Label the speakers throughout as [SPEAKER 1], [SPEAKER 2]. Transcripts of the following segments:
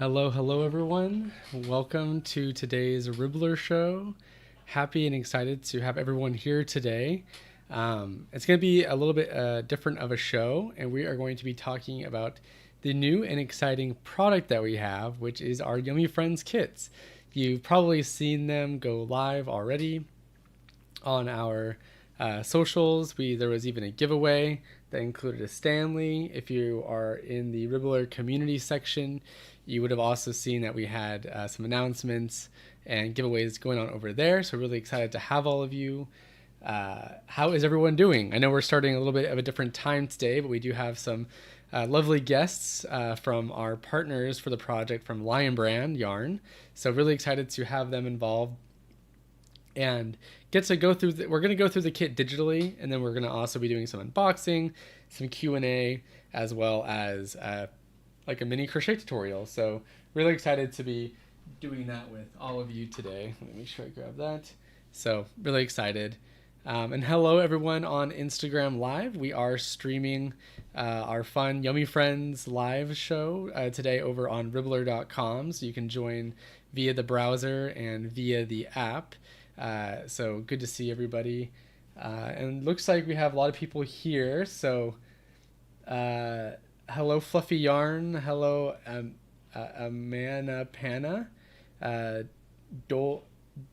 [SPEAKER 1] Hello everyone. Welcome to today's Ribblr show. Happy and excited to have everyone here today. It's going to be a little bit different of a show, and we are going to be talking about the new and exciting product that we have, which is our Yummy Friends kits. You've probably seen them go live already on our socials. There was even a giveaway that included a Stanley. If you are in the Ribblr community section, you would have also seen that we had some announcements and giveaways going on over there. So really excited to have all of you. How is everyone doing? I know we're starting a little bit of a different time today, but we do have some lovely guests from our partners for the project from Lion Brand Yarn. So really excited to have them involved and get to go through we're going to go through the kit digitally, and then we're going to also be doing some unboxing, some Q&A, as well as like a mini crochet tutorial. So really excited to be doing that with all of you today. Let me make sure I grab that. So really excited. And hello everyone on Instagram Live. We are streaming our fun Yummy Friends live show today over on Ribblr.com, so you can join via the browser and via the app. So good to see everybody. And looks like we have a lot of people here. So hello Fluffy Yarn. Hello Amana Panna.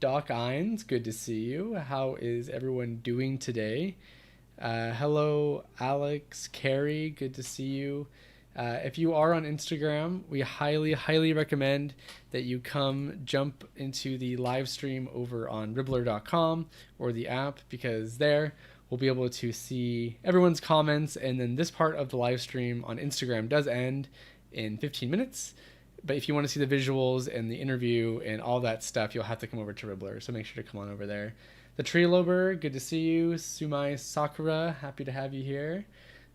[SPEAKER 1] Doc Ines, good to see you. How is everyone doing today? Hello Alex Carey, good to see you. If you are on Instagram, we highly recommend that you come jump into the live stream over on Ribblr.com or the app, because there we'll be able to see everyone's comments, and then this part of the live stream on Instagram does end in 15 minutes. But if you want to see the visuals and the interview and all that stuff, you'll have to come over to Ribblr, so make sure to come on over there. The Tree Lover, good to see you. Sumai Sakura, happy to have you here.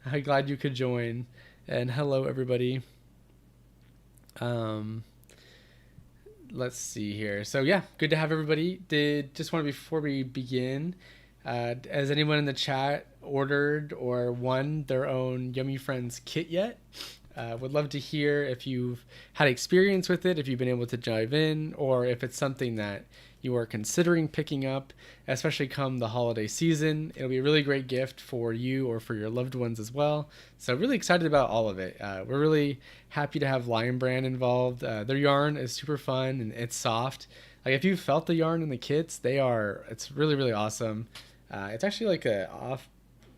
[SPEAKER 1] I'm glad you could join. And hello everybody. Let's see here. So yeah, good to have everybody. Before we begin, has anyone in the chat ordered or won their own Yummy Friends kit yet? Would love to hear if you've had experience with it, if you've been able to dive in, or if it's something that you are considering picking up, especially come the holiday season. It'll be a really great gift for you or for your loved ones as well. So really excited about all of it. We're really happy to have Lion Brand involved. Their yarn is super fun and it's soft. Like if you've felt the yarn in the kits, it's really awesome. It's actually like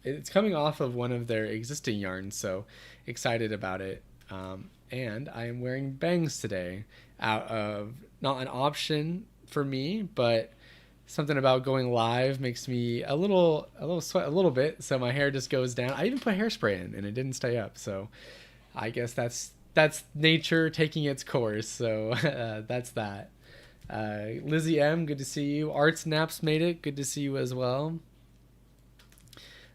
[SPEAKER 1] it's coming off of one of their existing yarns, so excited about it. And I am wearing bangs today, out of not an option for me, but something about going live makes me a little sweat a little bit, so my hair just goes down. I even put hairspray in and it didn't stay up, so I guess that's nature taking its course. So that's that. Lizzie M, good to see you. Arts Naps made it, good to see you as well.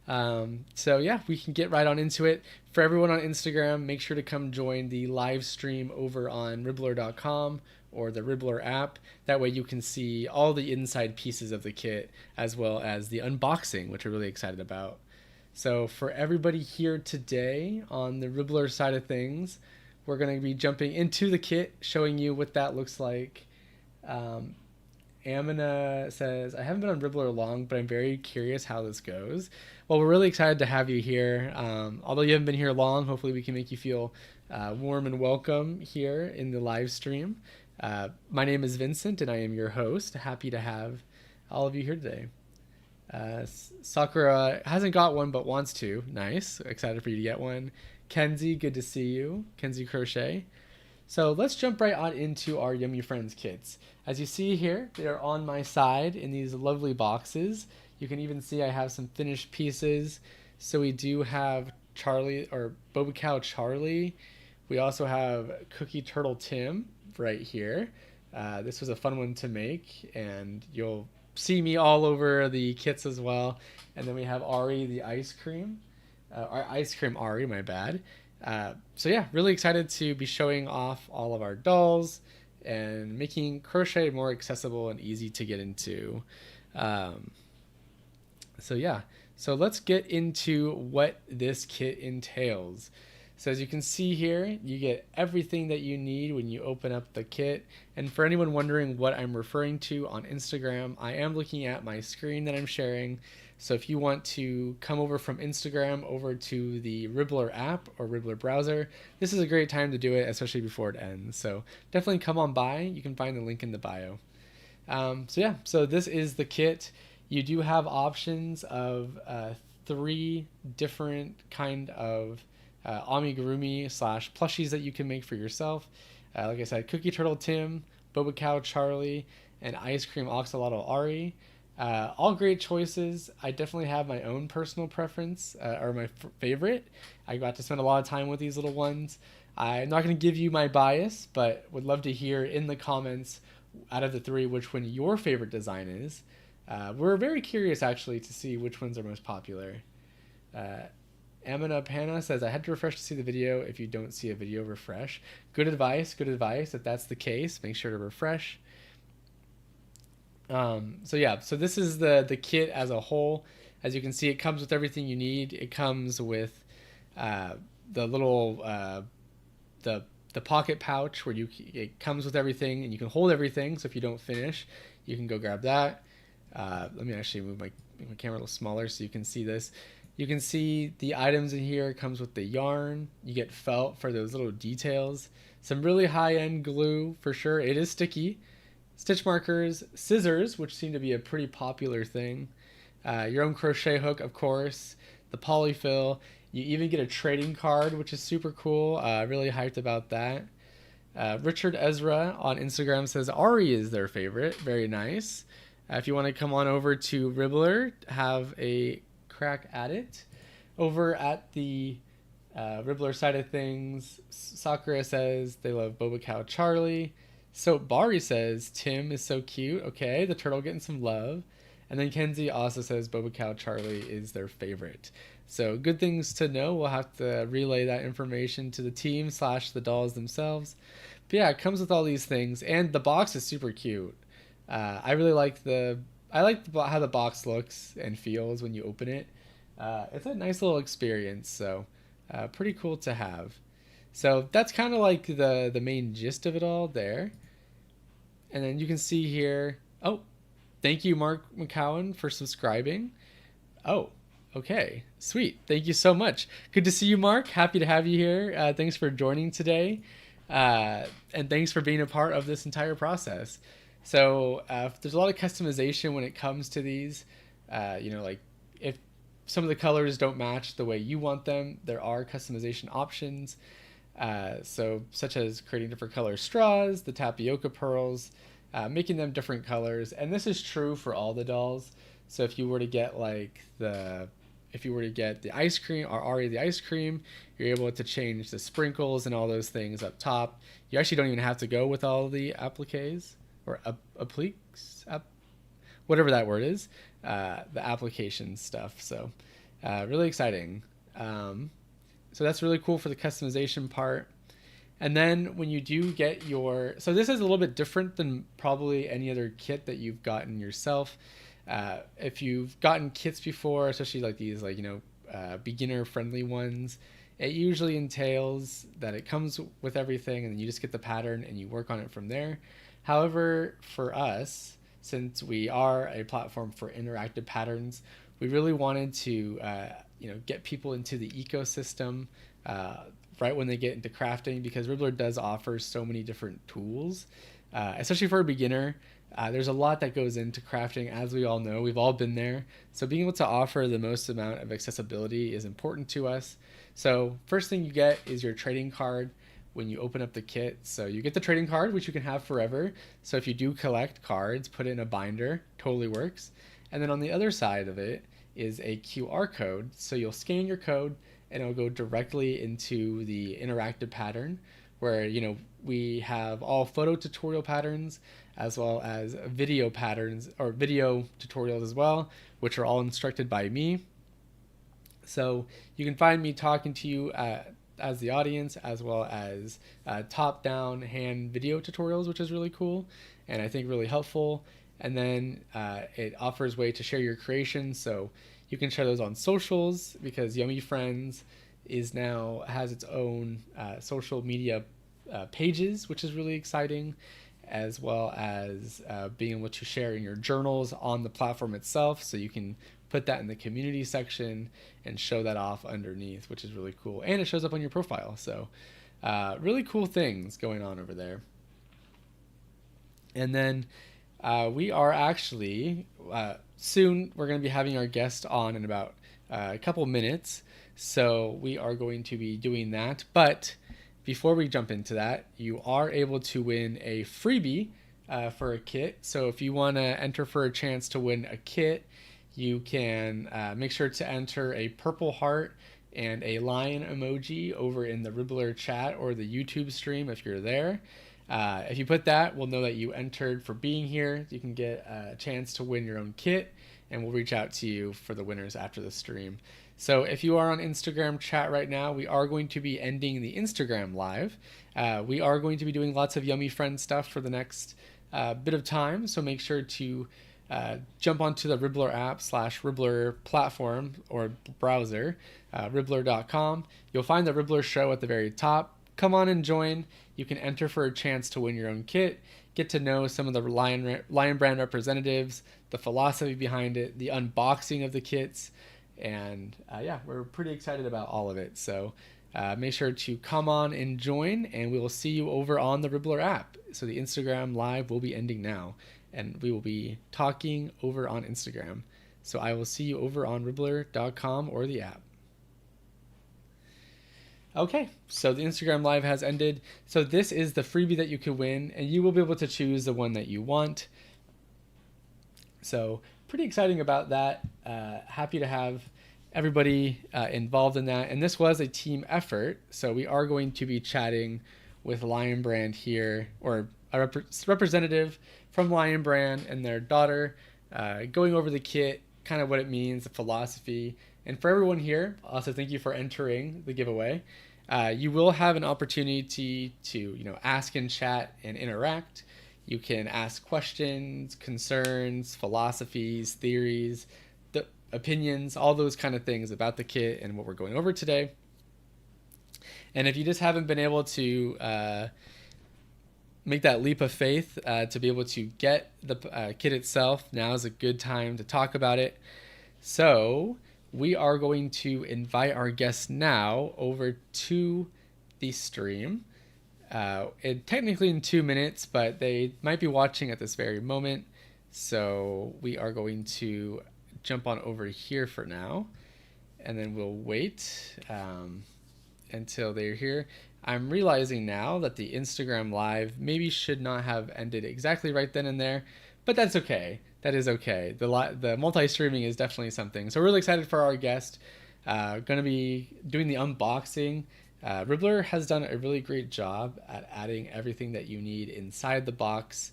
[SPEAKER 1] So yeah, we can get right on into it. For everyone on Instagram, make sure to come join the live stream over on Ribblr.com or the Ribblr app. That way you can see all the inside pieces of the kit, as well as the unboxing, which we're really excited about. So for everybody here today on the Ribblr side of things, we're going to be jumping into the kit, showing you what that looks like. Amina says, I haven't been on Ribblr long, but I'm very curious how this goes. Well, we're really excited to have you here. Although you haven't been here long, hopefully we can make you feel warm and welcome here in the live stream. My name is Vincent, and I am your host. Happy to have all of you here today. Sakura hasn't got one, but wants to. Nice. Excited for you to get one. Kenzie, good to see you. Kenzie Crochet. So let's jump right on into our Yummy Friends kits. As you see here, they are on my side in these lovely boxes. You can even see I have some finished pieces. So we do have Charlie, or Boba Cow Charlie. We also have Cookie Turtle Tim right here. This was a fun one to make, and you'll see me all over the kits as well. And then we have Ari the ice cream. Ice cream Ari, my bad. So yeah, really excited to be showing off all of our dolls and making crochet more accessible and easy to get into. So yeah, so let's get into what this kit entails. So as you can see here, you get everything that you need when you open up the kit. And for anyone wondering what I'm referring to on Instagram, I am looking at my screen that I'm sharing. So if you want to come over from Instagram over to the Ribblr app or Ribblr browser, this is a great time to do it, especially before it ends. So definitely come on by. You can find the link in the bio. So this is the kit. You do have options of 3 different kind of amigurumi / plushies that you can make for yourself. Like I said, Cookie Turtle Tim, Boba Cow Charlie, and Ice Cream Oxalotl Ari. All great choices. I definitely have my own personal preference, or my favorite. I got to spend a lot of time with these little ones. I'm not going to give you my bias, but would love to hear in the comments out of the 3 which one your favorite design is. We're very curious actually to see which ones are most popular. Amina Panna says, I had to refresh to see the video. If you don't see a video, refresh. Good advice, good advice. If that's the case, make sure to refresh. So this is the kit as a whole. As you can see, it comes with everything you need. It comes with the little the pocket pouch where it comes with everything and you can hold everything. So if you don't finish, you can go grab that. Let me actually move my camera a little smaller so you can see this. You can see the items in here. It comes with the yarn. You get felt for those little details. Some really high-end glue for sure. It is sticky. Stitch markers, scissors, which seem to be a pretty popular thing. Your own crochet hook, of course. The polyfill. You even get a trading card, which is super cool. Really hyped about that. Richard Ezra on Instagram says Ari is their favorite. Very nice. If you want to come on over to Ribblr, have a crack at it. Over at the Ribblr side of things, Sakura says they love Boba Cow Charlie. So Bari says Tim is so cute. Okay, the turtle getting some love. And then Kenzie also says Boba Cow Charlie is their favorite. So good things to know. We'll have to relay that information to the team / the dolls themselves. But yeah, it comes with all these things, and the box is super cute. I really like how the box looks and feels when you open it. It's a nice little experience, so pretty cool to have. So that's kind of like the main gist of it all there. And then you can see here, oh, thank you, Mark McCowan, for subscribing. Oh, okay, sweet. Thank you so much. Good to see you, Mark. Happy to have you here. Thanks for joining today. And thanks for being a part of this entire process. So there's a lot of customization when it comes to these. Like if some of the colors don't match the way you want them, there are customization options. So such as creating different color straws, the tapioca pearls, making them different colors. And this is true for all the dolls. So if you were to get the ice cream, or Ari the ice cream, you're able to change the sprinkles and all those things up top. You actually don't even have to go with all the appliques or appliques, whatever that word is, the application stuff. So really exciting. So that's really cool for the customization part. And then when you do get so this is a little bit different than probably any other kit that you've gotten yourself. If you've gotten kits before, especially like these, beginner friendly ones, it usually entails that it comes with everything and then you just get the pattern and you work on it from there. However, for us, since we are a platform for interactive patterns, we really wanted to, get people into the ecosystem right when they get into crafting, because Ribblr does offer so many different tools, especially for a beginner. There's a lot that goes into crafting, as we all know. We've all been there. So being able to offer the most amount of accessibility is important to us. So first thing you get is your trading card when you open up the kit. So you get the trading card, which you can have forever. So if you do collect cards, put it in a binder, totally works. And then on the other side of it is a QR code. So you'll scan your code and it'll go directly into the interactive pattern where, we have all photo tutorial patterns as well as video patterns, or video tutorials as well, which are all instructed by me. So you can find me talking to you as the audience, as well as top-down hand video tutorials, which is really cool and I think really helpful. And then it offers way to share your creations, so you can share those on socials, because Yummy Friends has its own social media pages, which is really exciting, as well as being able to share in your journals on the platform itself. So you can put that in the community section and show that off underneath, which is really cool. And it shows up on your profile. So really cool things going on over there. And then we are actually, soon we're going to be having our guest on in about a couple minutes. So we are going to be doing that. But before we jump into that, you are able to win a freebie for a kit. So if you want to enter for a chance to win a kit, you can make sure to enter a purple heart and a lion emoji over in the Ribblr chat or the YouTube stream if you're there. If you put that, we'll know that you entered for being here. You can get a chance to win your own kit, and we'll reach out to you for the winners after the stream. So if you are on Instagram chat right now, we are going to be ending the Instagram live. We are going to be doing lots of Yummy Friend stuff for the next bit of time. So make sure to jump onto the Ribblr app / Ribblr platform or browser, Ribblr.com. You'll find the Ribblr show at the very top. Come on and join. You can enter for a chance to win your own kit, get to know some of the Lion Brand representatives, the philosophy behind it, the unboxing of the kits, and we're pretty excited about all of it. So make sure to come on and join, and we will see you over on the Ribblr app. So the Instagram live will be ending now, and we will be talking over on Instagram. So I will see you over on Ribblr.com or the app. Okay, so the Instagram live has ended. So this is the freebie that you can win, and you will be able to choose the one that you want. So pretty exciting about that. Happy to have everybody involved in that. And this was a team effort. So we are going to be chatting with Lion Brand here, or a representative from Lion Brand and their daughter, going over the kit, kind of what it means, the philosophy. And for everyone here, also thank you for entering the giveaway. You will have an opportunity to ask in chat and interact. You can ask questions, concerns, philosophies, theories, the opinions, all those kind of things about the kit and what we're going over today. And if you just haven't been able to make that leap of faith to be able to get the kit itself, now is a good time to talk about it. So we are going to invite our guests now over to the stream. Technically in 2 minutes, but they might be watching at this very moment. So we are going to jump on over here for now, and then we'll wait until they're here. I'm realizing now that the Instagram live maybe should not have ended exactly right then and there, but that's okay. That is okay. The multi-streaming is definitely something. So we're really excited for our guest. Going to be doing the unboxing. Ribblr has done a really great job at adding everything that you need inside the box.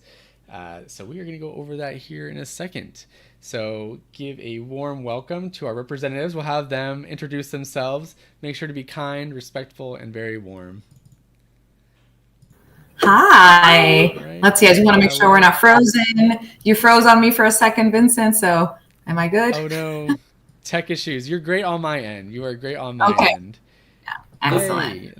[SPEAKER 1] So we are going to go over that here in a second. So give a warm welcome to our representatives. We'll have them introduce themselves. Make sure to be kind, respectful, and very warm.
[SPEAKER 2] Hi. Right. Let's see. I just want to make sure we're not frozen. You froze on me for a second, Vincent. So am I good?
[SPEAKER 1] Oh, no. Tech issues. You're great on my end. You are great on my end.
[SPEAKER 2] Yeah. Excellent.
[SPEAKER 1] Hey,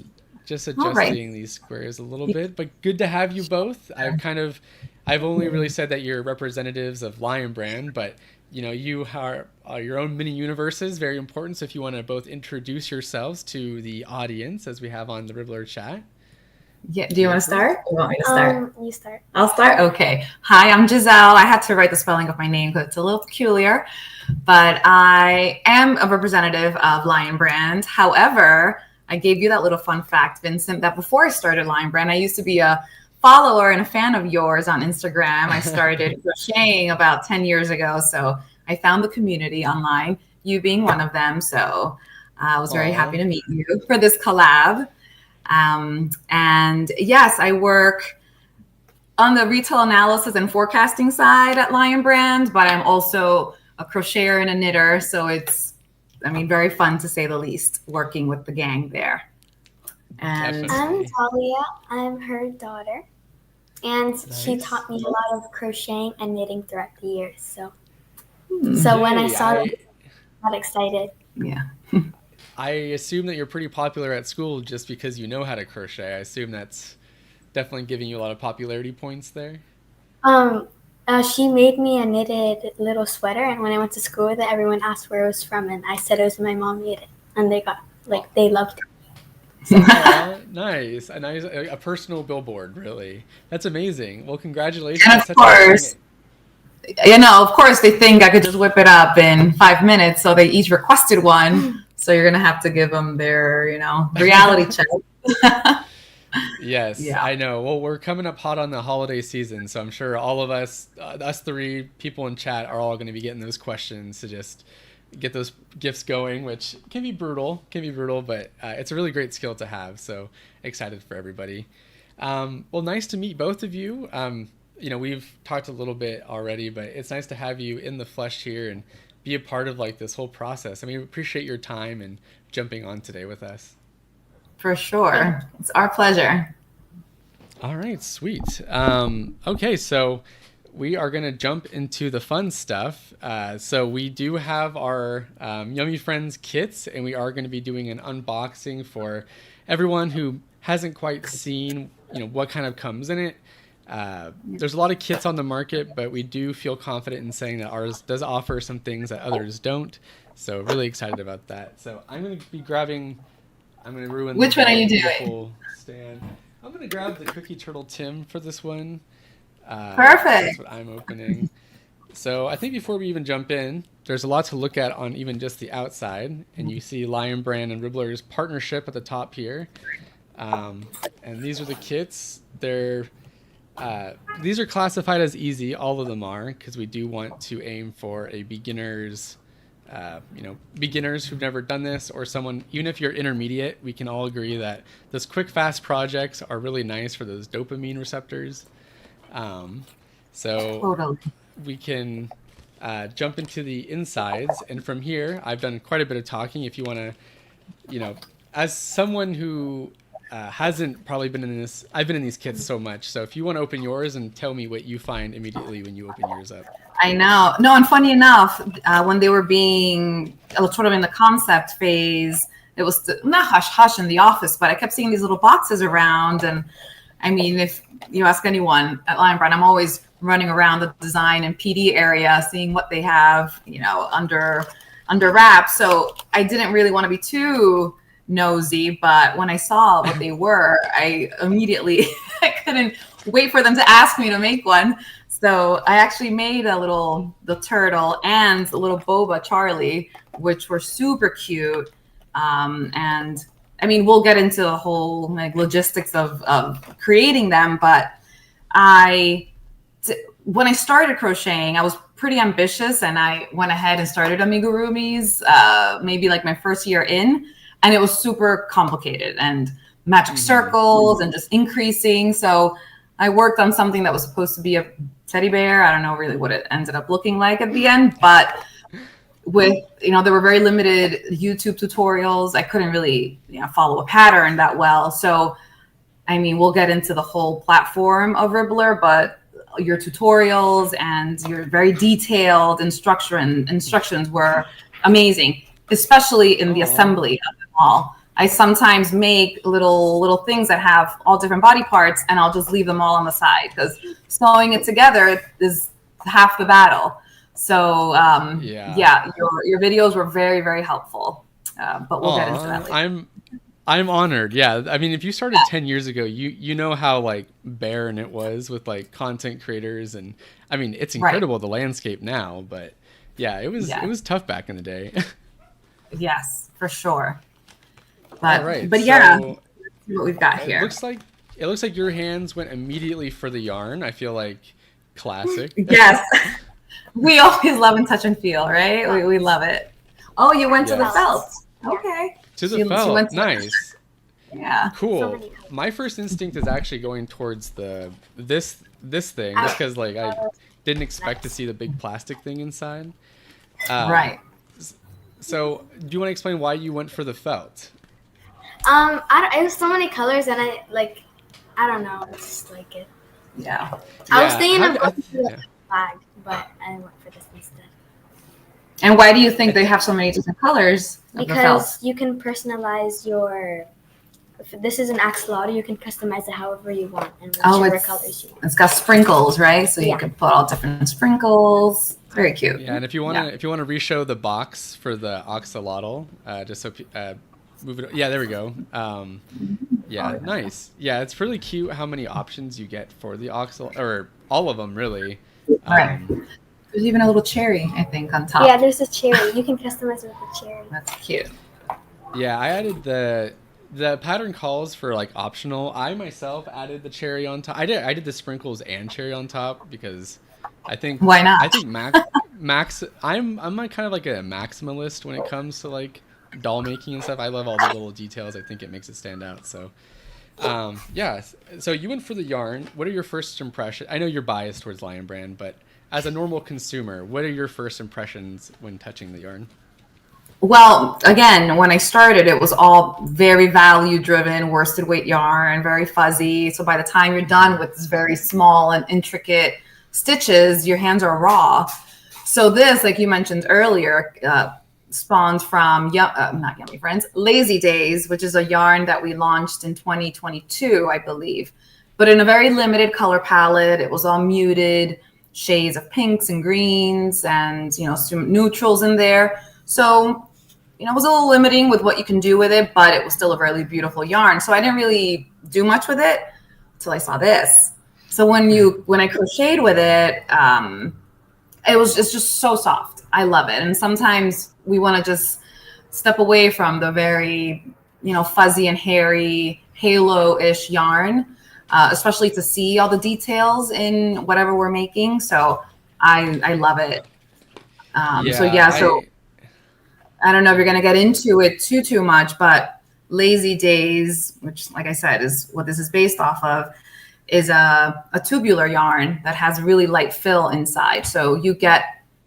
[SPEAKER 1] just adjusting these squares a little bit, but good to have you both. I've only really said that you're representatives of Lion Brand, but you are your own mini universes, very important. So if you want to both introduce yourselves to the audience as we have on the Ribblr chat.
[SPEAKER 2] Yeah. Do you want to start? Or you want me to start?
[SPEAKER 3] You start.
[SPEAKER 2] I'll start. Okay. Hi, I'm Guiselt. I had to write the spelling of my name because it's a little peculiar, but I am a representative of Lion Brand. However, I gave you that little fun fact, Vincent, that before I started Lion Brand, I used to be a follower and a fan of yours on Instagram. I started crocheting about 10 years ago. So I found the community online, you being one of them. So I was very happy to meet you for this collab. And yes, I work on the retail analysis and forecasting side at Lion Brand, but I'm also a crocheter and a knitter. So it's, very fun to say the least, working with the gang there. And
[SPEAKER 3] I'm Talia. I'm her daughter. And she taught me a lot of crocheting and knitting throughout the years. So when I saw it, I got excited.
[SPEAKER 2] Yeah.
[SPEAKER 1] I assume that you're pretty popular at school just because you know how to crochet. I assume that's definitely giving you a lot of popularity points there.
[SPEAKER 3] Um, she made me a knitted little sweater, and when I went to school with it, everyone asked where it was from, and I said it was my mom made it, and they loved it.
[SPEAKER 1] Aw, nice. A personal billboard, really. That's amazing. Well, congratulations.
[SPEAKER 2] And of
[SPEAKER 1] Such an
[SPEAKER 2] course,
[SPEAKER 1] exciting-
[SPEAKER 2] of course, they think I could just whip it up in 5 minutes. So they each requested one. So you're going to have to give them their, reality check.
[SPEAKER 1] Yes,
[SPEAKER 2] Yeah.
[SPEAKER 1] I know. Well, we're coming up hot on the holiday season, so I'm sure all of us three people in chat, are all going to be getting those questions to just get those gifts going, which can be brutal, but it's a really great skill to have. So excited for everybody. Well, nice to meet both of you. We've talked a little bit already, but it's nice to have you in the flesh here and be a part of like this whole process. I mean, we appreciate your time and jumping on today with us.
[SPEAKER 2] For sure. It's our pleasure.
[SPEAKER 1] All right, sweet. Okay, so we are going to jump into the fun stuff. So we do have our Yummy Friends kits, and we are going to be doing an unboxing for everyone who hasn't quite seen, what kind of comes in it. There's a lot of kits on the market, but we do feel confident in saying that ours does offer some things that others don't. So really excited about that. So I'm going to be grabbing... I'm going to ruin
[SPEAKER 2] Which one are you doing?
[SPEAKER 1] Stand. I'm going to grab the Cookie Turtle Tim for this one.
[SPEAKER 2] Perfect.
[SPEAKER 1] That's what I'm opening. So I think before we even jump in, there's a lot to look at on even just the outside. And you see Lion Brand and Ribblrs partnership at the top here. And these are the kits. These are classified as easy. All of them are, because we do want to aim for a beginners who've never done this, or someone, even if you're intermediate, we can all agree that those quick, fast projects are really nice for those dopamine receptors. So
[SPEAKER 2] Totally.
[SPEAKER 1] we can jump into the insides. And from here, I've done quite a bit of talking. If you want to, as someone who hasn't probably been in this, I've been in these kits so much. So if you want to open yours and tell me what you find immediately when you open yours up.
[SPEAKER 2] I know. No, and funny enough, when they were being sort of in the concept phase, it was not hush-hush in the office, but I kept seeing these little boxes around. And I mean, if you ask anyone at Lion Brand, I'm always running around the design and PD area, seeing what they have, under wraps. So I didn't really want to be too nosy, but when I saw what they were, I immediately, I couldn't wait for them to ask me to make one. So I actually made the turtle and a little boba Charlie, which were super cute. And I mean, we'll get into the whole logistics of creating them, but when I started crocheting, I was pretty ambitious, and I went ahead and started amigurumis, maybe like my first year in, and it was super complicated and magic circles and just increasing. So I worked on something that was supposed to be a teddy bear. I don't know really what it ended up looking like at the end, but with, there were very limited YouTube tutorials. I couldn't really, follow a pattern that well. So, I mean, we'll get into the whole platform of Ribblr, but your tutorials and your very detailed instructions were amazing, especially in the assembly of them all. I sometimes make little things that have all different body parts, and I'll just leave them all on the side, because sewing it together is half the battle. So your videos were very, very helpful. But we'll get into that later.
[SPEAKER 1] I'm honored. Yeah, I mean, if you started 10 years ago, you know how like barren it was with like content creators, and I mean, it's incredible the landscape now. But yeah, it was tough back in the day.
[SPEAKER 2] Yes, for sure. But,
[SPEAKER 1] all right,
[SPEAKER 2] but yeah, let's see what we've got here.
[SPEAKER 1] It looks like your hands went immediately for the yarn. I feel like classic.
[SPEAKER 2] Yes. We always love and touch and feel, right? We love it. Oh, you went to the felt. Okay.
[SPEAKER 1] To the felt. Nice.
[SPEAKER 2] Yeah.
[SPEAKER 1] Cool. My first instinct is actually going towards this thing, just because like I didn't expect to see the big plastic thing inside.
[SPEAKER 2] Right.
[SPEAKER 1] So, do you want to explain why you went for the felt?
[SPEAKER 3] It was so many colors, and I don't know, I just like it.
[SPEAKER 2] Yeah.
[SPEAKER 3] I was thinking of going for the flag, but I went for this instead.
[SPEAKER 2] And why do you think they have so many different colors of the felt?
[SPEAKER 3] Because you can personalize your. If this is an axolotl, you can customize it however you want and whichever colors you want.
[SPEAKER 2] It's got sprinkles, right? So you can put all different sprinkles. Very cute.
[SPEAKER 1] Yeah, and if you want to re-show the box for the axolotl, just so move it. Yeah, there we go. Yeah, nice. Yeah, it's really cute how many options you get for the axolotl, or all of them really.
[SPEAKER 2] Right. There's even a little cherry, I think, on top.
[SPEAKER 3] Yeah, there's a cherry. You can customize it with a cherry.
[SPEAKER 2] That's cute.
[SPEAKER 1] Yeah, I added the pattern calls for like optional. I myself added the cherry on top. I did the sprinkles and cherry on top because I think
[SPEAKER 2] why not?
[SPEAKER 1] I think Max I'm like kind of like a maximalist when it comes to like doll making and stuff. I love all the little details. I think it makes it stand out. So yeah. So you went for the yarn. What are your first impressions? I know you're biased towards Lion Brand, but as a normal consumer, what are your first impressions when touching the yarn?
[SPEAKER 2] Well, again, when I started, it was all very value driven, worsted weight yarn, very fuzzy. So by the time you're done with this very small and intricate stitches, your hands are raw. So this, like you mentioned earlier, spawns from not Yummy Friends, Lazy Days, which is a yarn that we launched in 2022, I believe, but in a very limited color palette. It was all muted shades of pinks and greens and, you know, some neutrals in there. So, you know, it was a little limiting with what you can do with it, but it was still a really beautiful yarn. So I didn't really do much with it until I saw this. So when I crocheted with it, it's just so soft. I love it. And sometimes we want to just step away from the very, you know, fuzzy and hairy halo-ish yarn, especially to see all the details in whatever we're making. So I love it. So I don't know if you're going to get into it too much, but Lazy Days, which, like I said, is what this is based off of, is a tubular yarn that has really light fill inside. So you get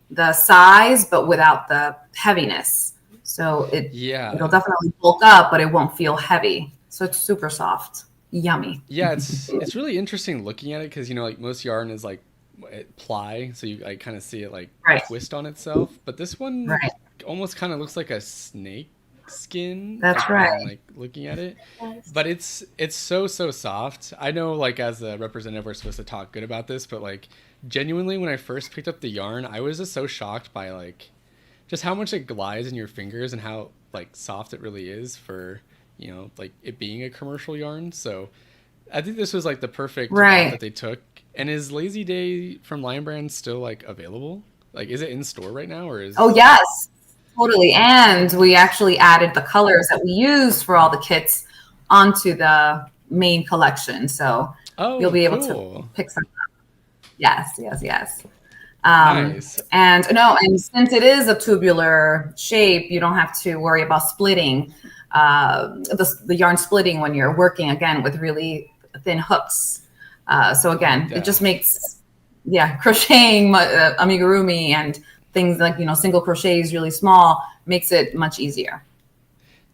[SPEAKER 2] the size, but without the heaviness. So it'll definitely bulk up, but it won't feel heavy. So it's super soft. Yummy.
[SPEAKER 1] Yeah, it's really interesting looking at it because, you know, like most yarn is like ply, so you like kind of see it like twist on itself. But this one almost kind of looks like a snake skin.
[SPEAKER 2] That's right.
[SPEAKER 1] Like looking at it, but it's so soft. I know, like as a representative, we're supposed to talk good about this, but like genuinely, when I first picked up the yarn, I was just so shocked by like just how much it glides in your fingers and how like soft it really is for, you know, like it being a commercial yarn. So I think this was like the perfect route that they took. And is Lazy Day from Lion Brand still like available? Like, is it in store right now, or is?
[SPEAKER 2] Oh yes, totally. And we actually added the colors that we use for all the kits onto the main collection, so you'll be able to pick some up. Yes.
[SPEAKER 1] Nice.
[SPEAKER 2] And since it is a tubular shape, you don't have to worry about splitting the yarn splitting when you're working again with really thin hooks. So again, it just makes crocheting amigurumi and things like, you know, single crochets really small makes it much easier.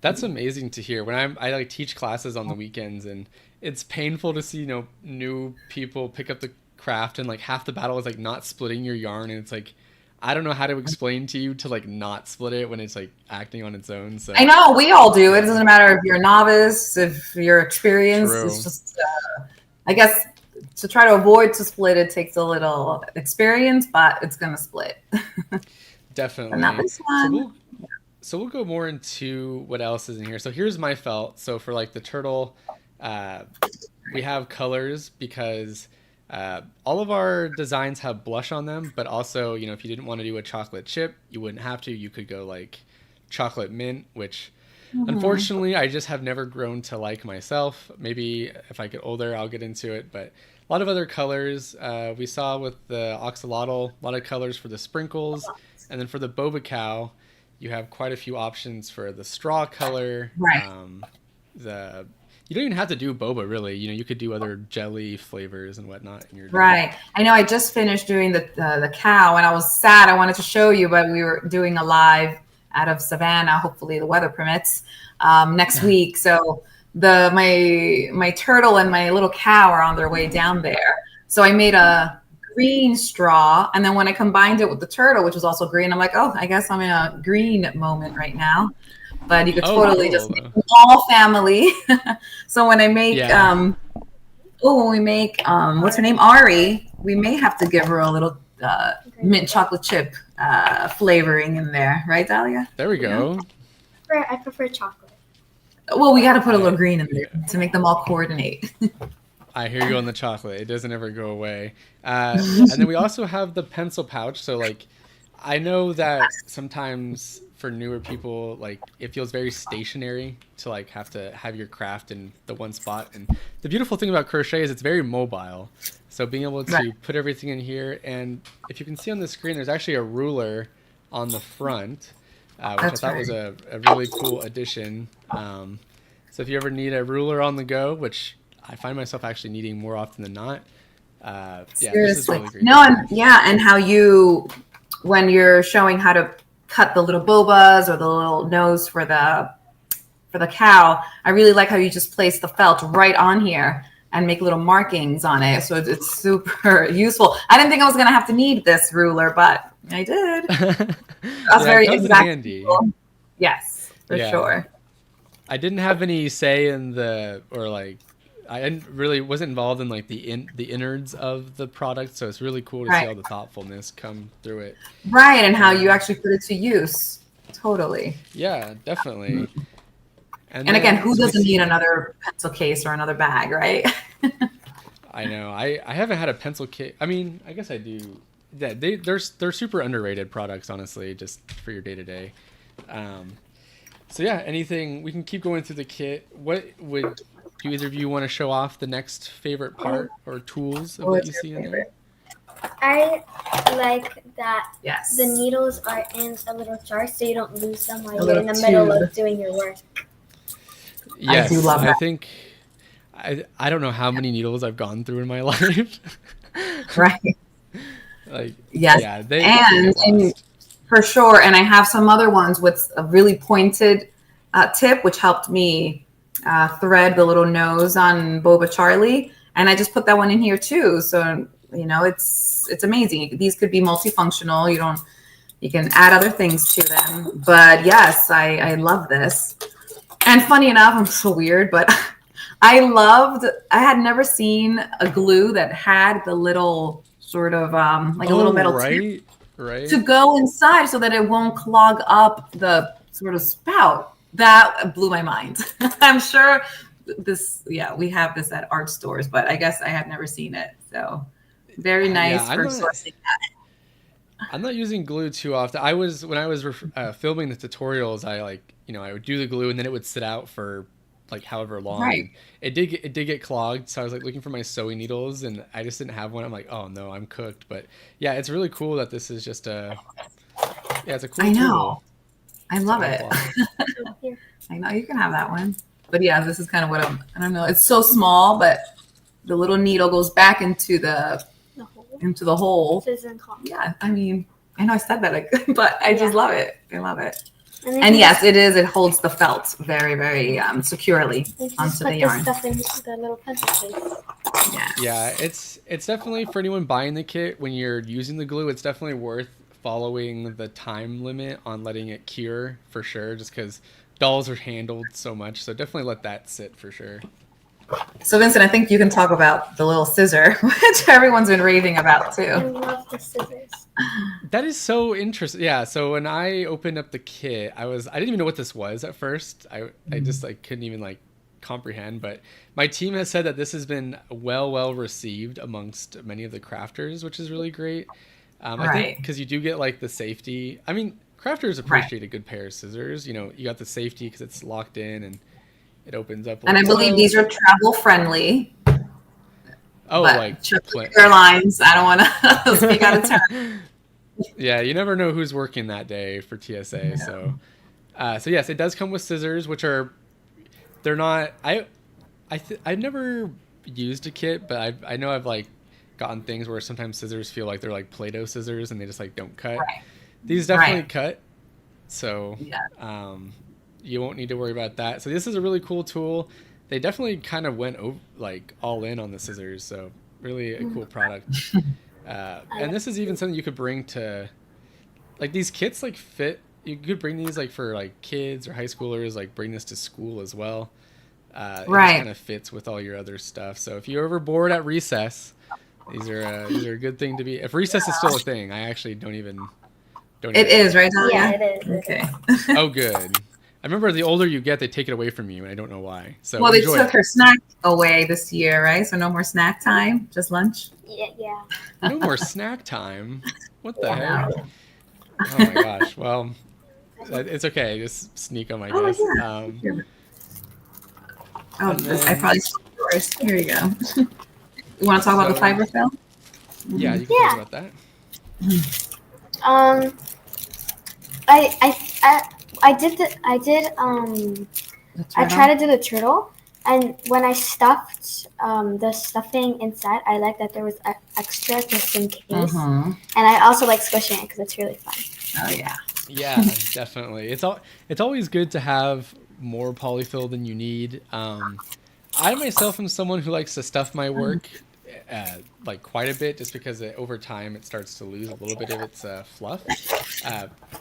[SPEAKER 1] That's amazing to hear. When I like teach classes on the weekends, and it's painful to see, you know, new people pick up the craft and like half the battle is like not splitting your yarn, and it's like I don't know how to explain to you to like not split it when it's like acting on its own. So
[SPEAKER 2] I know we all do. It doesn't matter if you're a novice, if you're experienced. True. It's just I guess to try to avoid to split, it takes a little experience, but it's gonna split.
[SPEAKER 1] Definitely. So we'll go more into what else is in here. So here's my felt. So for like the turtle, we have colors because all of our designs have blush on them, but also, you know, if you didn't want to do a chocolate chip, you wouldn't have to. You could go like chocolate mint, which unfortunately I just have never grown to like myself. Maybe if I get older, I'll get into it, but a lot of other colors. We saw with the axolotl, a lot of colors for the sprinkles, and then for the boba cow, you have quite a few options for the straw color. You don't even have to do boba, really. You know, you could do other jelly flavors and whatnot in your
[SPEAKER 2] I know I just finished doing the cow, and I was sad. I wanted to show you, but we were doing a live out of Savannah. Hopefully the weather permits next week. So my turtle and my little cow are on their way down there. So I made a green straw. And then when I combined it with the turtle, which was also green, I'm like, oh, I guess I'm in a green moment right now. But you could totally just make them all family. So when I make, when we make, what's her name? Ari, we may have to give her a little mint chocolate chip flavoring in there. Right, Dahlia?
[SPEAKER 1] There we go.
[SPEAKER 3] I prefer chocolate.
[SPEAKER 2] Well, we got to put a little green in there to make them all coordinate.
[SPEAKER 1] I hear you on the chocolate. It doesn't ever go away. And then we also have the pencil pouch. So like, I know that sometimes for newer people, like it feels very stationary to like have to have your craft in the one spot. And the beautiful thing about crochet is it's very mobile. So being able to put everything in here, and if you can see on the screen, there's actually a ruler on the front, which I thought was a really cool addition. So if you ever need a ruler on the go, which I find myself actually needing more often than not, this is really great.
[SPEAKER 2] No, and how you, when you're showing how to cut the little bobas or the little nose for the cow, I really like how you just place the felt right on here and make little markings on it. So it's super useful. I didn't think I was going to have to need this ruler, but I did. That's very handy. Yes, for sure.
[SPEAKER 1] I didn't have any say in I wasn't involved in like the innards of the product, so it's really cool to see all the thoughtfulness come through it.
[SPEAKER 2] Right, and how you actually put it to use. Totally.
[SPEAKER 1] Yeah, definitely.
[SPEAKER 2] And again, who doesn't need another pencil case or another bag, right?
[SPEAKER 1] I know. I haven't had a pencil case. I mean, I guess I do. Yeah, they're super underrated products, honestly, just for your day to day. So yeah, anything, we can keep going through the kit. What would do either of you want to show off the next favorite part or tools of what you see in there?
[SPEAKER 3] I like that the needles are in a little jar so you don't lose them while you're in the middle of doing your work.
[SPEAKER 1] Yes,
[SPEAKER 2] I do love that.
[SPEAKER 1] I think I don't know how many needles I've gone through in my life.
[SPEAKER 2] Right.
[SPEAKER 1] Like
[SPEAKER 2] they and for sure. And I have some other ones with a really pointed tip, which helped me thread the little nose on Boba Charlie, and I just put that one in here too. So it's amazing. These could be multifunctional. You can add other things to them. But yes, I love this. And funny enough, I'm so weird, but I had never seen a glue that had the little sort of like a little metal tip to go inside so that it won't clog up the sort of spout. That blew my mind. I'm sure we have this at art stores, but I guess I had never seen it. So very nice for sourcing that.
[SPEAKER 1] I'm not using glue too often. When I was filming the tutorials, I would do the glue and then it would sit out for like however long.
[SPEAKER 2] Right.
[SPEAKER 1] It did get clogged, so I was like looking for my sewing needles and I just didn't have one. I'm like, oh no, I'm cooked. But yeah, it's really cool that this is just it's a cool tool.
[SPEAKER 2] I know. I love it. I know, you can have that one. But yeah, this is kind of what I don't know. It's so small, but the little needle goes back into the hole. Yeah, I mean, I know I said that, but I just love it. I love it. And yes, it is. It holds the felt very, very securely onto the yarn.
[SPEAKER 3] Stuff in the little pencil case.
[SPEAKER 1] Yeah, it's definitely for anyone buying the kit. When you're using the glue, it's definitely worth following the time limit on letting it cure for sure. Just because dolls are handled so much, so definitely let that sit for sure.
[SPEAKER 2] So Vincent, I think you can talk about the little scissor, which everyone's been raving about too.
[SPEAKER 3] I love the scissors.
[SPEAKER 1] That is so interesting. Yeah. So when I opened up the kit, I didn't even know what this was at first. I just couldn't even comprehend. But my team has said that this has been well received amongst many of the crafters, which is really great. I think because you do get the safety. I mean, crafters appreciate a good pair of scissors. You got the safety because it's locked in and it opens up.
[SPEAKER 2] And I believe these are travel friendly.
[SPEAKER 1] Oh,
[SPEAKER 2] airlines. I don't want to speak out of turn.
[SPEAKER 1] Yeah, you never know who's working that day for TSA. No. So yes, it does come with scissors, which they're not. I've never used a kit, but I know I've gotten things where sometimes scissors feel like they're like Play-Doh scissors and they just don't cut.
[SPEAKER 2] Right.
[SPEAKER 1] These definitely cut. So you won't need to worry about that. So this is a really cool tool. They definitely kind of went all in on the scissors. So really a cool product. And this is even something you could bring to, like, these kits like fit. You could bring these like for like kids or high schoolers, like bring this to school as well. It just kind of fits with all your other stuff. So if you're ever bored at recess, these are a good thing to be. If recess is still a thing, I actually don't even.
[SPEAKER 2] It is, right, Talia?
[SPEAKER 3] Yeah, it is.
[SPEAKER 2] Okay.
[SPEAKER 1] Oh, good. I remember the older you get, they take it away from you, and I don't know why. So
[SPEAKER 2] well, they took her snack away this year, right? So no more snack time, just lunch.
[SPEAKER 3] Yeah.
[SPEAKER 1] No more snack time. What the heck? Oh my gosh. Well, it's okay. Just sneak them, I guess.
[SPEAKER 2] I probably stole yours. Here you go. You want to talk about the fiber fill?
[SPEAKER 1] Yeah, you can talk about that.
[SPEAKER 3] I tried to do the turtle, and when I stuffed the stuffing inside, I like that there was extra just in case. And I also like squishing it because it's really fun.
[SPEAKER 2] Oh yeah.
[SPEAKER 1] Yeah, definitely. It's always good to have more polyfill than you need. I myself am someone who likes to stuff my work like quite a bit, just because over time it starts to lose a little bit of its fluff.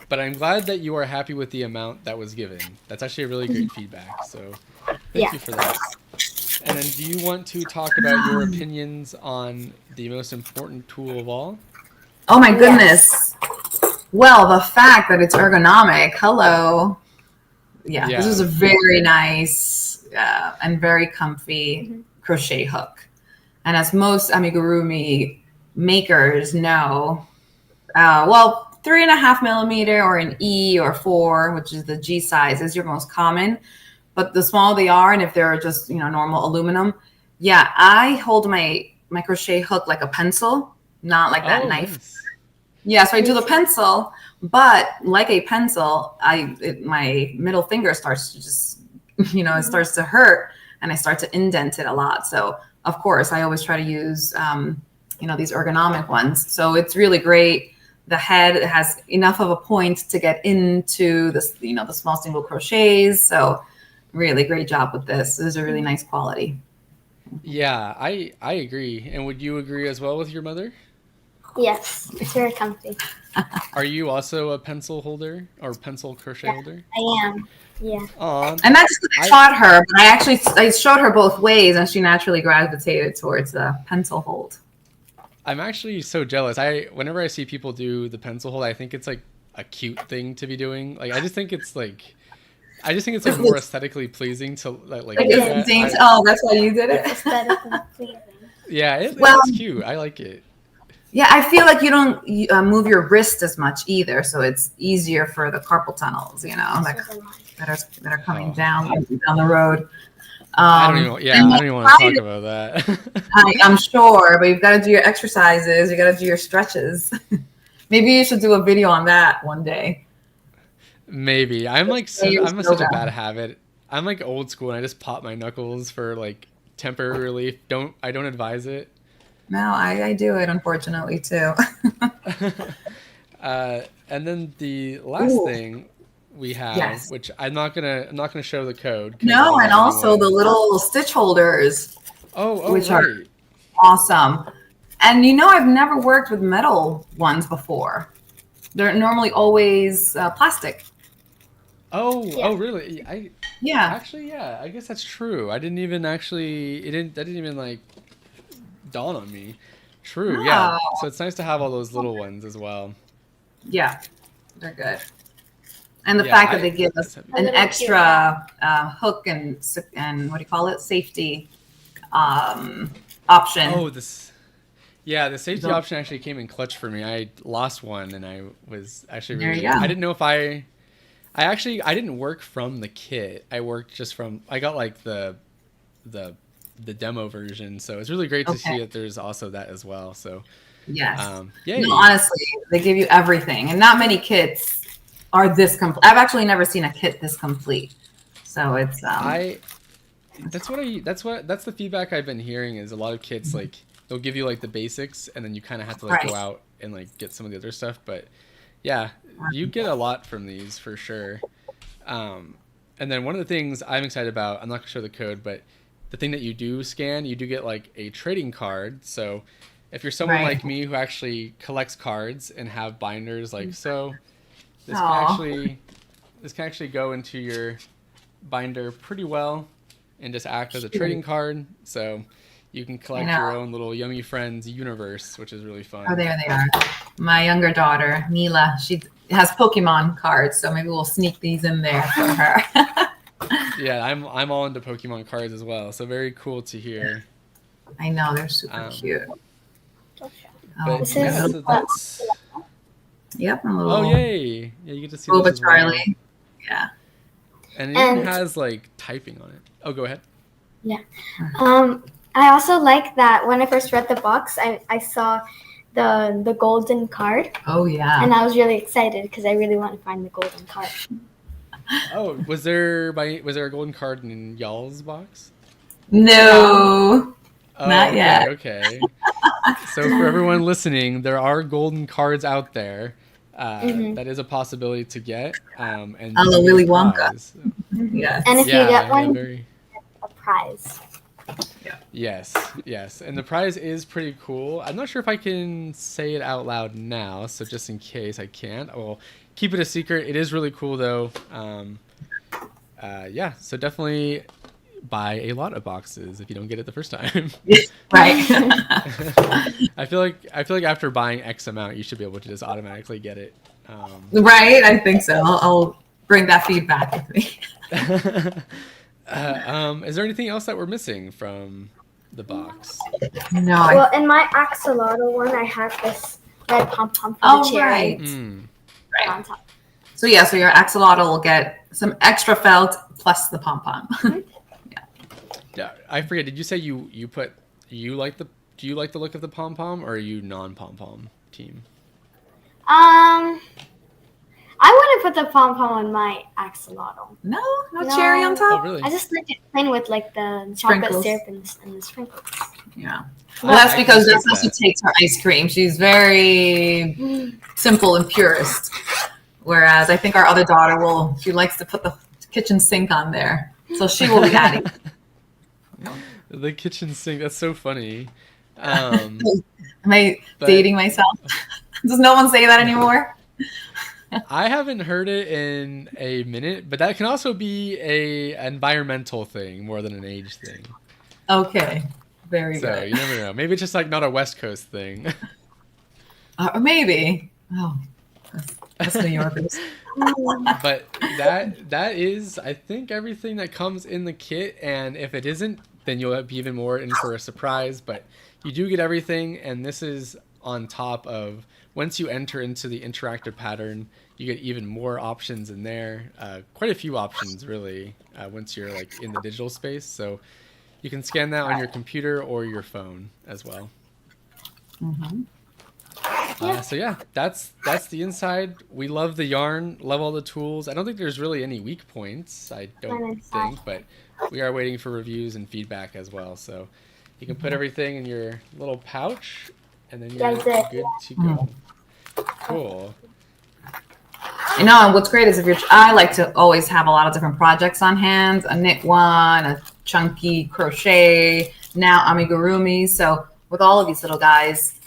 [SPEAKER 1] But I'm glad that you are happy with the amount that was given. That's actually a really great feedback. So thank you for that. And then, do you want to talk about your opinions on the most important tool of all?
[SPEAKER 2] Oh my goodness. Well, the fact that it's ergonomic. Hello. Yeah. This is a very nice and very comfy crochet hook. And as most amigurumi makers know, 3.5 millimeter or an E or 4, which is the G size, is your most common. But the smaller they are, and if they're just normal aluminum, I hold my crochet hook like a pencil, not like that knife.
[SPEAKER 1] Nice.
[SPEAKER 2] Yeah, so I do the pencil, but like a pencil, my middle finger starts to just, it starts to hurt, and I start to indent it a lot. So of course, I always try to use, these ergonomic ones. So it's really great. The head has enough of a point to get into the small single crochets. So really great job with this. This is a really nice quality.
[SPEAKER 1] Yeah, I agree. And would you agree as well with your mother?
[SPEAKER 3] Yes, it's very comfy.
[SPEAKER 1] Are you also a pencil holder or pencil crochet holder?
[SPEAKER 3] I am. Yeah.
[SPEAKER 1] Aww.
[SPEAKER 2] And that's what I taught her, but I showed her both ways, and she naturally gravitated towards the pencil hold.
[SPEAKER 1] I'm actually so jealous. Whenever I see people do the pencil hold, I think it's like a cute thing to be doing. Like I just think it's like more aesthetically pleasing to like.
[SPEAKER 2] That's why you did it.
[SPEAKER 3] Aesthetically pleasing.
[SPEAKER 1] Yeah, it's cute. I like it.
[SPEAKER 2] Yeah, I feel like you don't move your wrist as much either, so it's easier for the carpal tunnels, that are coming down the road.
[SPEAKER 1] I don't even want to talk about that.
[SPEAKER 2] I'm sure, but you've got to do your exercises. You got to do your stretches. Maybe you should do a video on that one day.
[SPEAKER 1] Maybe I'm such a bad habit. I'm like old school, and I just pop my knuckles for like temporary relief. I don't advise it.
[SPEAKER 2] No, I do it, unfortunately, too.
[SPEAKER 1] And then the last thing we have, which I'm not gonna show the code.
[SPEAKER 2] No, and also the little stitch holders. Which are awesome. And I've never worked with metal ones before. They're normally always plastic.
[SPEAKER 1] Oh, really? I guess that's true. I didn't even actually. That didn't even like dawn on me. True. Yeah. So it's nice to have all those little ones as well. Yeah,
[SPEAKER 2] they're good. And the fact that they give us an extra hook and what do you call it? Safety option.
[SPEAKER 1] Oh, the safety option actually came in clutch for me. I lost one, and I was actually really. I didn't know if I didn't work from the kit. I worked just from. I got like the demo version, so it's really great to see that there's also that as well. So
[SPEAKER 2] yes, no, honestly, they give you everything, and not many kits are this complete. I've actually never seen a kit this complete. So it's
[SPEAKER 1] that's the feedback I've been hearing is a lot of kits like they'll give you like the basics, and then you kind of have to like go out and like get some of the other stuff. But yeah, you get a lot from these for sure. And then one of the things I'm excited about, I'm not gonna show the code, but the thing that you do scan, you do get like a trading card. So if you're someone like me who actually collects cards and have binders, like so, this can actually go into your binder pretty well and just act as a trading card. So you can collect your own little Yummy Friends universe, which is really fun.
[SPEAKER 2] Oh, there they are. My younger daughter, Mila, she has Pokemon cards, so maybe we'll sneak these in there for her.
[SPEAKER 1] Yeah, I'm all into Pokemon cards as well, so very cool to hear.
[SPEAKER 2] I know, they're super cute.
[SPEAKER 1] But that's...
[SPEAKER 2] Yep, a little...
[SPEAKER 1] Oh, yay! Yeah, you get to see
[SPEAKER 2] Boba
[SPEAKER 1] this as well.
[SPEAKER 2] Charlie. Yeah.
[SPEAKER 1] And it even has, like, typing on it. Oh, go ahead.
[SPEAKER 3] Yeah. I also like that when I first read the box, I saw the golden card.
[SPEAKER 2] Oh, yeah.
[SPEAKER 3] And I was really excited because I really want to find the golden card.
[SPEAKER 1] Oh, was there a golden card in y'all's box?
[SPEAKER 2] No. Not yet.
[SPEAKER 1] Okay. So for everyone listening, there are golden cards out there. That is a possibility to get. And
[SPEAKER 2] Willy Wonka. Yes.
[SPEAKER 3] And if you get one, a prize.
[SPEAKER 1] Yeah. Yes. And the prize is pretty cool. I'm not sure if I can say it out loud now, so just in case I can't, I will keep it a secret. It is really cool though. So definitely buy a lot of boxes if you don't get it the first time.
[SPEAKER 2] Right.
[SPEAKER 1] I feel like after buying X amount, you should be able to just automatically get it.
[SPEAKER 2] Right. I think so. I'll bring that feedback with me.
[SPEAKER 1] Is there anything else that we're missing from the box?
[SPEAKER 2] No.
[SPEAKER 3] Well, in my axolotl one, I have this red pom-pom for the cherry.
[SPEAKER 2] Right. On top. So your axolotl will get some extra felt plus the pom-pom.
[SPEAKER 1] Yeah, I forget. Did you say do you like the look of the pom-pom, or are you non-pom-pom team?
[SPEAKER 3] I wouldn't put the pom-pom on my axolotl.
[SPEAKER 2] No cherry on top?
[SPEAKER 1] Oh, really?
[SPEAKER 3] I just like it plain with like the chocolate syrup and the sprinkles.
[SPEAKER 2] Yeah. Well, that's because that's how she takes her ice cream. She's very simple and purist. Whereas I think our other daughter she likes to put the kitchen sink on there. So she will be adding.
[SPEAKER 1] The kitchen sink, that's so funny.
[SPEAKER 2] Am I dating myself? Does no one say that anymore?
[SPEAKER 1] I haven't heard it in a minute, but that can also be an environmental thing more than an age thing.
[SPEAKER 2] Okay. Very good.
[SPEAKER 1] So you never know. Maybe it's just like not a West Coast thing.
[SPEAKER 2] Maybe. Oh, that's New Yorkers.
[SPEAKER 1] But that is, I think, everything that comes in the kit. And if it isn't, then you'll be even more in for a surprise. But you do get everything, and this is on top of, once you enter into the interactive pattern, you get even more options in there. Quite a few options, really, once you're like in the digital space. So you can scan that on your computer or your phone as well. So yeah, that's the inside. We love the yarn, love all the tools. I don't think there's really any weak points, I don't think, but we are waiting for reviews and feedback as well. So you can put everything in your little pouch, and then you're good to go. Cool.
[SPEAKER 2] And what's great is I like to always have a lot of different projects on hand, a knit one, a chunky crochet, now amigurumi. So with all of these little guys,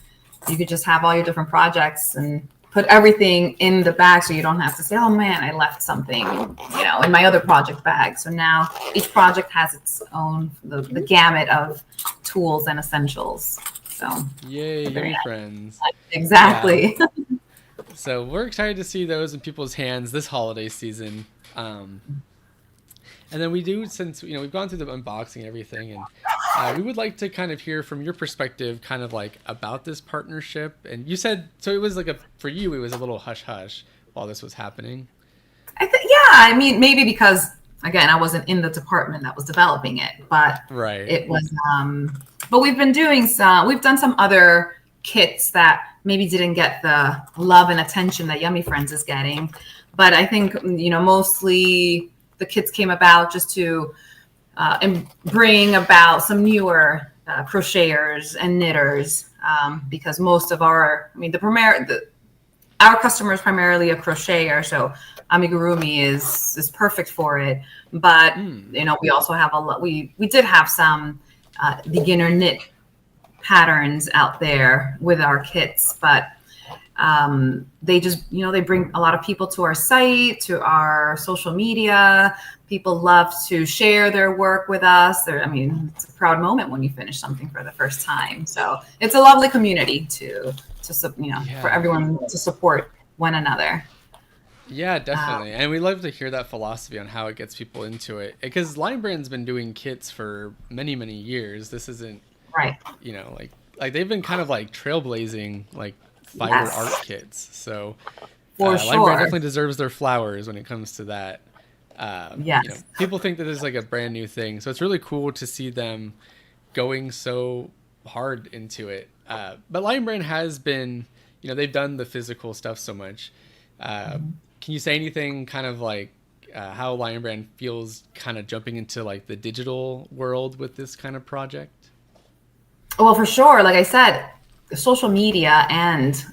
[SPEAKER 2] you could just have all your different projects and put everything in the bag, so you don't have to say, oh man, I left something, in my other project bag. So now each project has its own, the gamut of tools and essentials. So
[SPEAKER 1] yay, Yummy Friends.
[SPEAKER 2] Exactly.
[SPEAKER 1] Yeah. So we're excited to see those in people's hands this holiday season. And then we do, since we've gone through the unboxing and everything, and we would like to kind of hear from your perspective, kind of like about this partnership. And you said, so it was like for you, it was a little hush hush while this was happening.
[SPEAKER 2] I mean, maybe because again, I wasn't in the department that was developing it, but it was. But we've done some other kits that maybe didn't get the love and attention that Yummy Friends is getting. But I think, mostly the kits came about just to bring about some newer crocheters and knitters, because most of our customer is primarily a crocheter, so amigurumi is perfect for it. But we also have we did have some beginner knit patterns out there with our kits, but they just, they bring a lot of people to our site, to our social media. People love to share their work with us. It's a proud moment when you finish something for the first time. So it's a lovely community for everyone to support one another.
[SPEAKER 1] Yeah, definitely. And we love to hear that philosophy on how it gets people into it, because Lion Brand's been doing kits for many, many years. This isn't
[SPEAKER 2] right.
[SPEAKER 1] Like they've been kind of like trailblazing like fiber art kits. So
[SPEAKER 2] for sure.
[SPEAKER 1] Lion Brand definitely deserves their flowers when it comes to that. People think that this is like a brand new thing, so it's really cool to see them going so hard into it. But Lion Brand has been, they've done the physical stuff so much. Can you say anything kind of like how Lion Brand feels kind of jumping into like the digital world with this kind of project?
[SPEAKER 2] Well, for sure. Like I said, social media and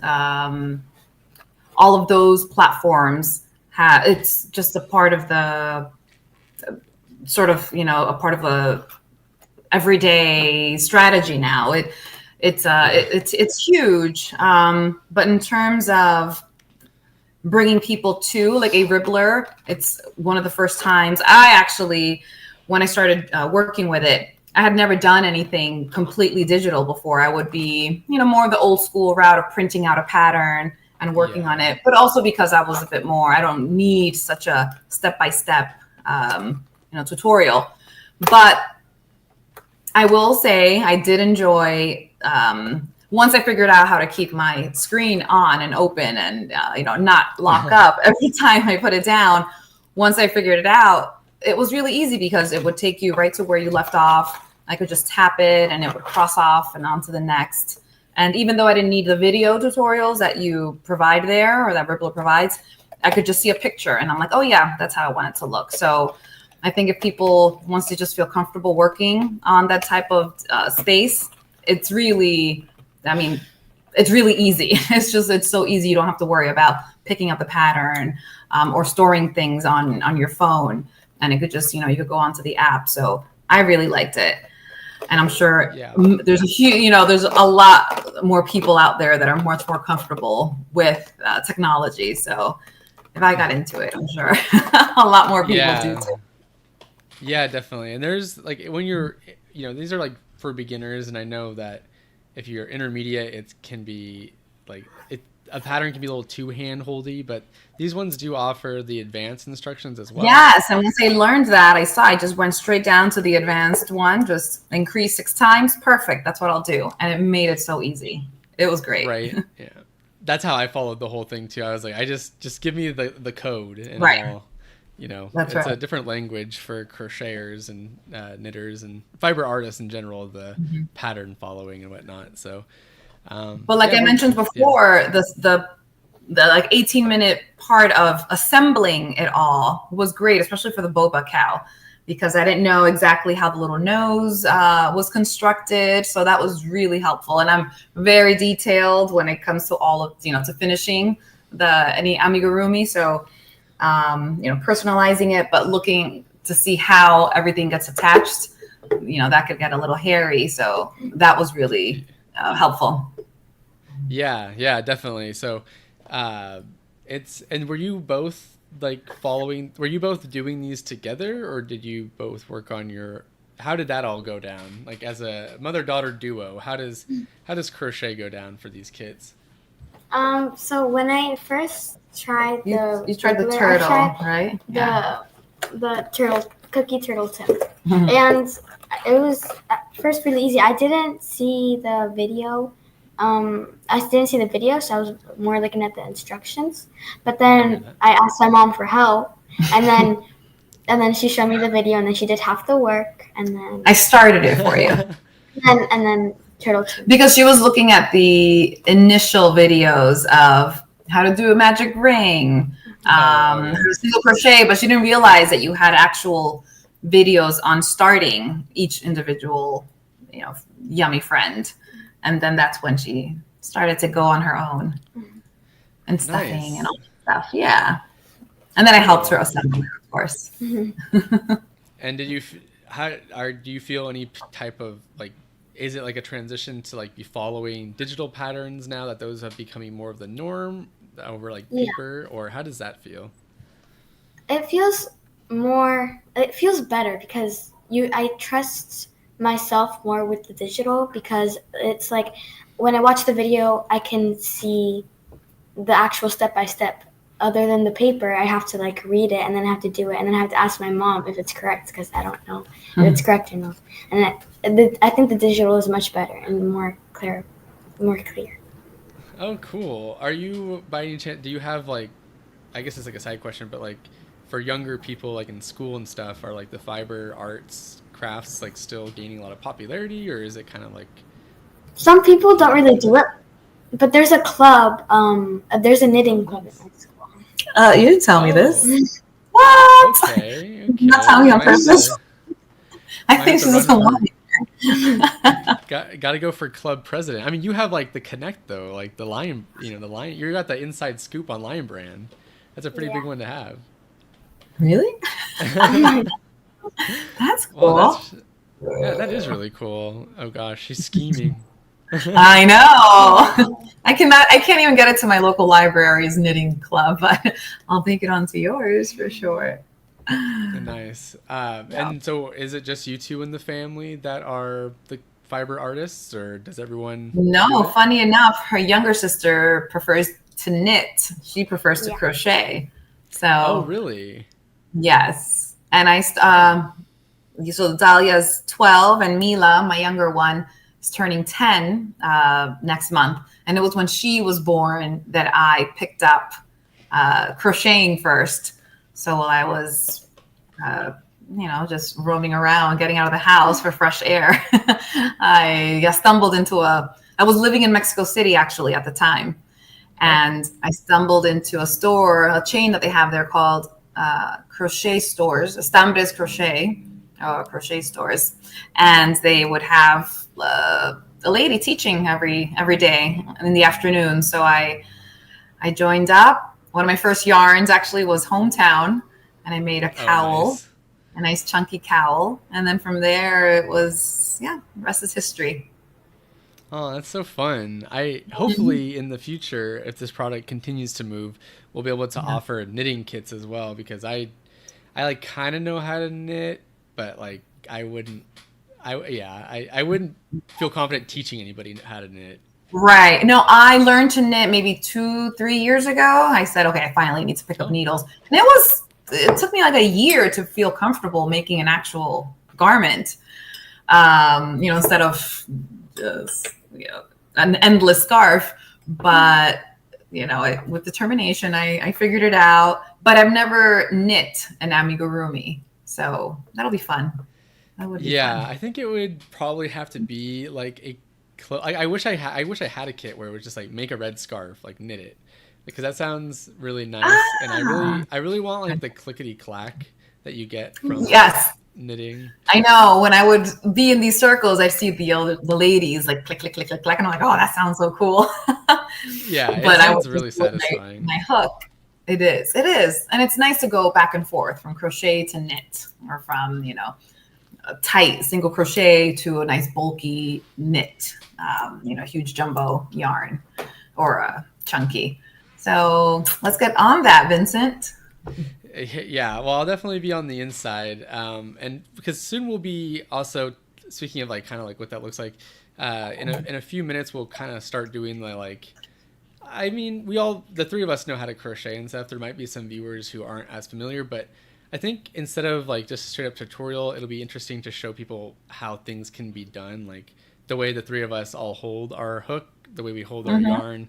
[SPEAKER 2] all of those platforms it's just a part of the sort of, a part of a everyday strategy now. It's huge. But in terms of bringing people to like a Ribblr, it's one of the first times when I started working with it, I had never done anything completely digital before. I would be, more the old school route of printing out a pattern and working on it, but also because I was a bit more, I don't need such a step-by-step, tutorial. But I will say I did enjoy, once I figured out how to keep my screen on and open and, not lock up every time I put it down. Once I figured it out, it was really easy because it would take you right to where you left off. I could just tap it and it would cross off and on to the next. And even though I didn't need the video tutorials that you provide there or that Ribblr provides, I could just see a picture and I'm like, oh yeah, that's how I want it to look. So I think if people wants to just feel comfortable working on that type of space, it's really easy. It's so easy. You don't have to worry about picking up the pattern or storing things on your phone. And it could just, you could go onto the app. So I really liked it. And I'm sure there's there's a lot more people out there that are much more comfortable with technology. So if I got into it, I'm sure a lot more people do too.
[SPEAKER 1] Yeah, definitely. And there's like when you're, these are like for beginners. And I know that if you're intermediate, it can be like a pattern can be a little too hand-holdy, but these ones do offer the advanced instructions as well.
[SPEAKER 2] Yes, and once I learned that, I just went straight down to the advanced one, just increase 6 times. Perfect. That's what I'll do. And it made it so easy. It was great.
[SPEAKER 1] Right. Yeah. That's how I followed the whole thing too. I was like, I just give me the code and I'll, it's a different language for crocheters and knitters and fiber artists in general, the pattern following and whatnot. So
[SPEAKER 2] but like I mentioned before, the like 18-minute part of assembling it all was great, especially for the boba cow, because I didn't know exactly how the little nose was constructed. So that was really helpful. And I'm very detailed when it comes to all of, to finishing any amigurumi. So, personalizing it, but looking to see how everything gets attached, that could get a little hairy. So that was really helpful.
[SPEAKER 1] Yeah, definitely. So and were you both were you both doing these together, or did you both work on how did that all go down? Like as a mother-daughter duo, how does crochet go down for these kids?
[SPEAKER 3] So when I first tried
[SPEAKER 2] you tried the turtle, right?
[SPEAKER 3] The cookie turtle tip. And it was at first really easy. I didn't see the video. So I was more looking at the instructions. But then I asked my mom for help, and then she showed me the video, and then she did half the work, and then
[SPEAKER 2] I started it for you.
[SPEAKER 3] and then turtle tip.
[SPEAKER 2] Because she was looking at the initial videos of how to do a magic ring, single crochet, but she didn't realize that you had actual videos on starting each individual, yummy friend. And then that's when she started to go on her own and stuffing and all that stuff. Yeah. And then I helped her assemble it, of course.
[SPEAKER 1] And do you feel any type of like is it like a transition to like be following digital patterns now that those are becoming more of the norm over like paper, or how does that feel?
[SPEAKER 3] It feels better because I trust myself more with the digital, because it's like when I watch the video, I can see the actual step by step. Other than the paper, I have to like read it and then I have to do it and then I have to ask my mom if it's correct, because I don't know if it's correct or not. And I think the digital is much better and more clear.
[SPEAKER 1] Oh, cool. Are you, by any chance, do you have like, I guess it's like a side question, but like for younger people like in school and stuff, are like the fiber arts crafts like still gaining a lot of popularity, or is it kind of like...
[SPEAKER 3] Some people don't really do it, but there's a club, there's a knitting club in my school.
[SPEAKER 2] You didn't tell me this. What?
[SPEAKER 1] Okay.
[SPEAKER 2] Not telling me on purpose. I think she's just lying.
[SPEAKER 1] Got to go for club president. I mean, you have like the connect though, like the Lion, the Lion. You got the inside scoop on Lion Brand. That's a pretty big one to have.
[SPEAKER 2] Really? That's cool.
[SPEAKER 1] Well, that is really cool. Oh gosh, she's scheming.
[SPEAKER 2] I know. I can't even get it to my local library's knitting club, but I'll take it onto yours for sure.
[SPEAKER 1] Nice. And so is it just you two in the family that are the fiber artists, or does everyone...
[SPEAKER 2] No, funny enough, her younger sister prefers to knit. She prefers to crochet. So...
[SPEAKER 1] Oh, really?
[SPEAKER 2] Yes. And so Dahlia's 12 and Mila, my younger one, is turning 10 next month. And it was when she was born that I picked up crocheting first. So while I was, just roaming around, getting out of the house for fresh air, I stumbled into I was living in Mexico City actually at the time. And I stumbled into a chain that they have there called crochet stores, Estambres Crochet, or crochet stores. And they would have a lady teaching every day in the afternoon. So I joined up. One of my first yarns actually was Hometown, and I made a cowl,
[SPEAKER 1] nice.
[SPEAKER 2] A nice chunky cowl. And then from there it was, the rest is history.
[SPEAKER 1] Oh, that's so fun. Hopefully in the future, if this product continues to move, we'll be able to offer knitting kits as well, because I like kind of know how to knit, but like I wouldn't feel confident teaching anybody how to knit.
[SPEAKER 2] Right. No, I learned to knit maybe 2-3 years ago. I said, okay, I finally need to pick up needles. And it took me like a year to feel comfortable making an actual garment, instead of just, an endless scarf. But, with determination, I figured it out. But I've never knit an amigurumi. So that'll be fun. That would be fun.
[SPEAKER 1] I think it would probably have to be like I wish I had a kit where it was just like make a red scarf, like knit it, because that sounds really nice. And I really want like the clickety clack that you get from knitting. I
[SPEAKER 2] know, when I would be in these circles, I see the ladies like click click click click click, and I'm like, oh, that sounds so cool.
[SPEAKER 1] Yeah,
[SPEAKER 2] but
[SPEAKER 1] it sounds really satisfying.
[SPEAKER 2] My hook. It is, and it's nice to go back and forth from crochet to knit, or from a tight single crochet to a nice bulky knit, huge jumbo yarn or a chunky. So let's get on that, Vincent.
[SPEAKER 1] Yeah, well, I'll definitely be on the inside, and because soon we'll be also, speaking of like kind of like what that looks like, in a few minutes we'll kind of start doing the three of us know how to crochet and stuff. There might be some viewers who aren't as familiar, but I think instead of like just a straight up tutorial, it'll be interesting to show people how things can be done, like the way the three of us all hold our hook, the way we hold our yarn,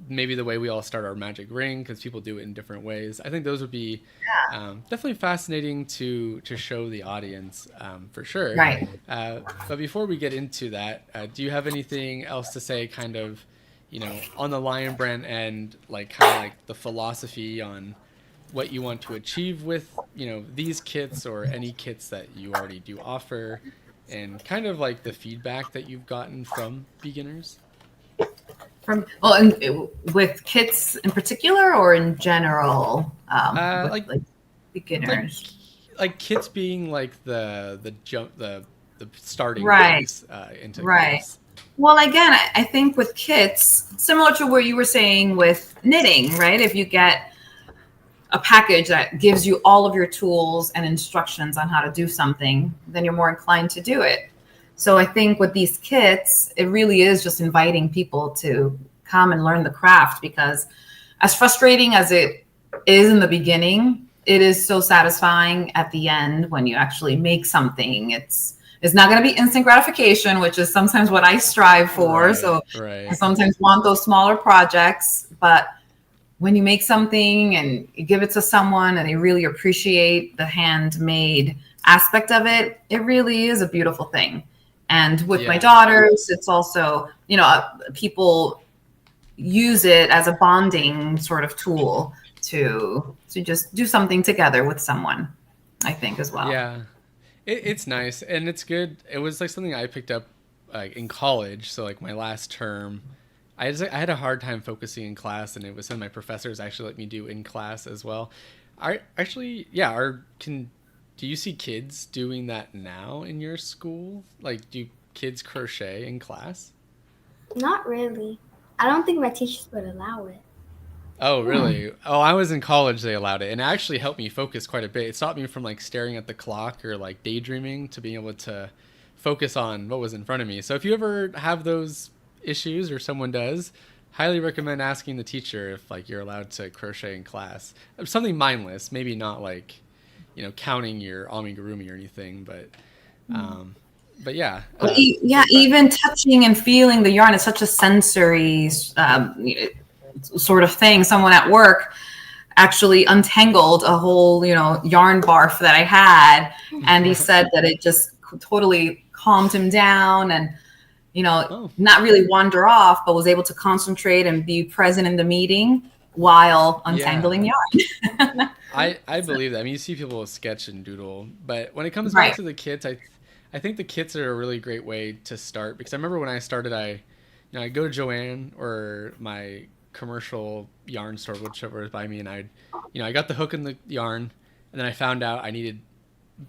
[SPEAKER 1] maybe the way we all start our magic ring, because people do it in different ways. I think those would be definitely fascinating to show the audience, for sure.
[SPEAKER 2] Right.
[SPEAKER 1] But before we get into that, do you have anything else to say, kind of, on the Lion Brand end, like kind of like the philosophy on what you want to achieve with, these kits or any kits that you already do offer, and kind of like the feedback that you've gotten from beginners?
[SPEAKER 2] With kits in particular, or in general,
[SPEAKER 1] like
[SPEAKER 2] beginners?
[SPEAKER 1] Like kits being like the starting
[SPEAKER 2] right.
[SPEAKER 1] place into
[SPEAKER 2] right.
[SPEAKER 1] class.
[SPEAKER 2] Well, again, I think with kits, similar to what you were saying with knitting, right? If you get a package that gives you all of your tools and instructions on how to do something, then you're more inclined to do it. So I think with these kits, it really is just inviting people to come and learn the craft, because as frustrating as it is in the beginning, it is so satisfying at the end when you actually make something. It's not going to be instant gratification, which is sometimes what I strive for. I sometimes want those smaller projects, but when you make something and you give it to someone and they really appreciate the handmade aspect of it, it really is a beautiful thing. And with my daughters, it's also, people use it as a bonding sort of tool to just do something together with someone, I think, as well.
[SPEAKER 1] Yeah, it's nice and it's good. It was like something I picked up like in college. So like my last term, I had a hard time focusing in class, and it was something my professors actually let me do in class as well. Do you see kids doing that now in your school? Like, do kids crochet in class?
[SPEAKER 3] Not really. I don't think my teachers would allow it.
[SPEAKER 1] Oh, really? Oh, I was in college, they allowed it, and it actually helped me focus quite a bit. It stopped me from like staring at the clock or like daydreaming to being able to focus on what was in front of me. So if you ever have those issues or someone does, highly recommend asking the teacher if like you're allowed to crochet in class. Something mindless, maybe not like, counting your amigurumi or anything, but yeah.
[SPEAKER 2] Even touching and feeling the yarn is such a sensory sort of thing. Someone at work actually untangled a whole, yarn barf that I had, and he said that it just totally calmed him down and, not really wander off, but was able to concentrate and be present in the meeting while untangling yarn.
[SPEAKER 1] I believe that. I mean, you see people sketch and doodle, but when it comes back to the kits, I think the kits are a really great way to start, because I remember when I started, I go to Joanne or my commercial yarn store, whichever is by me, and I got the hook and the yarn, and then I found out I needed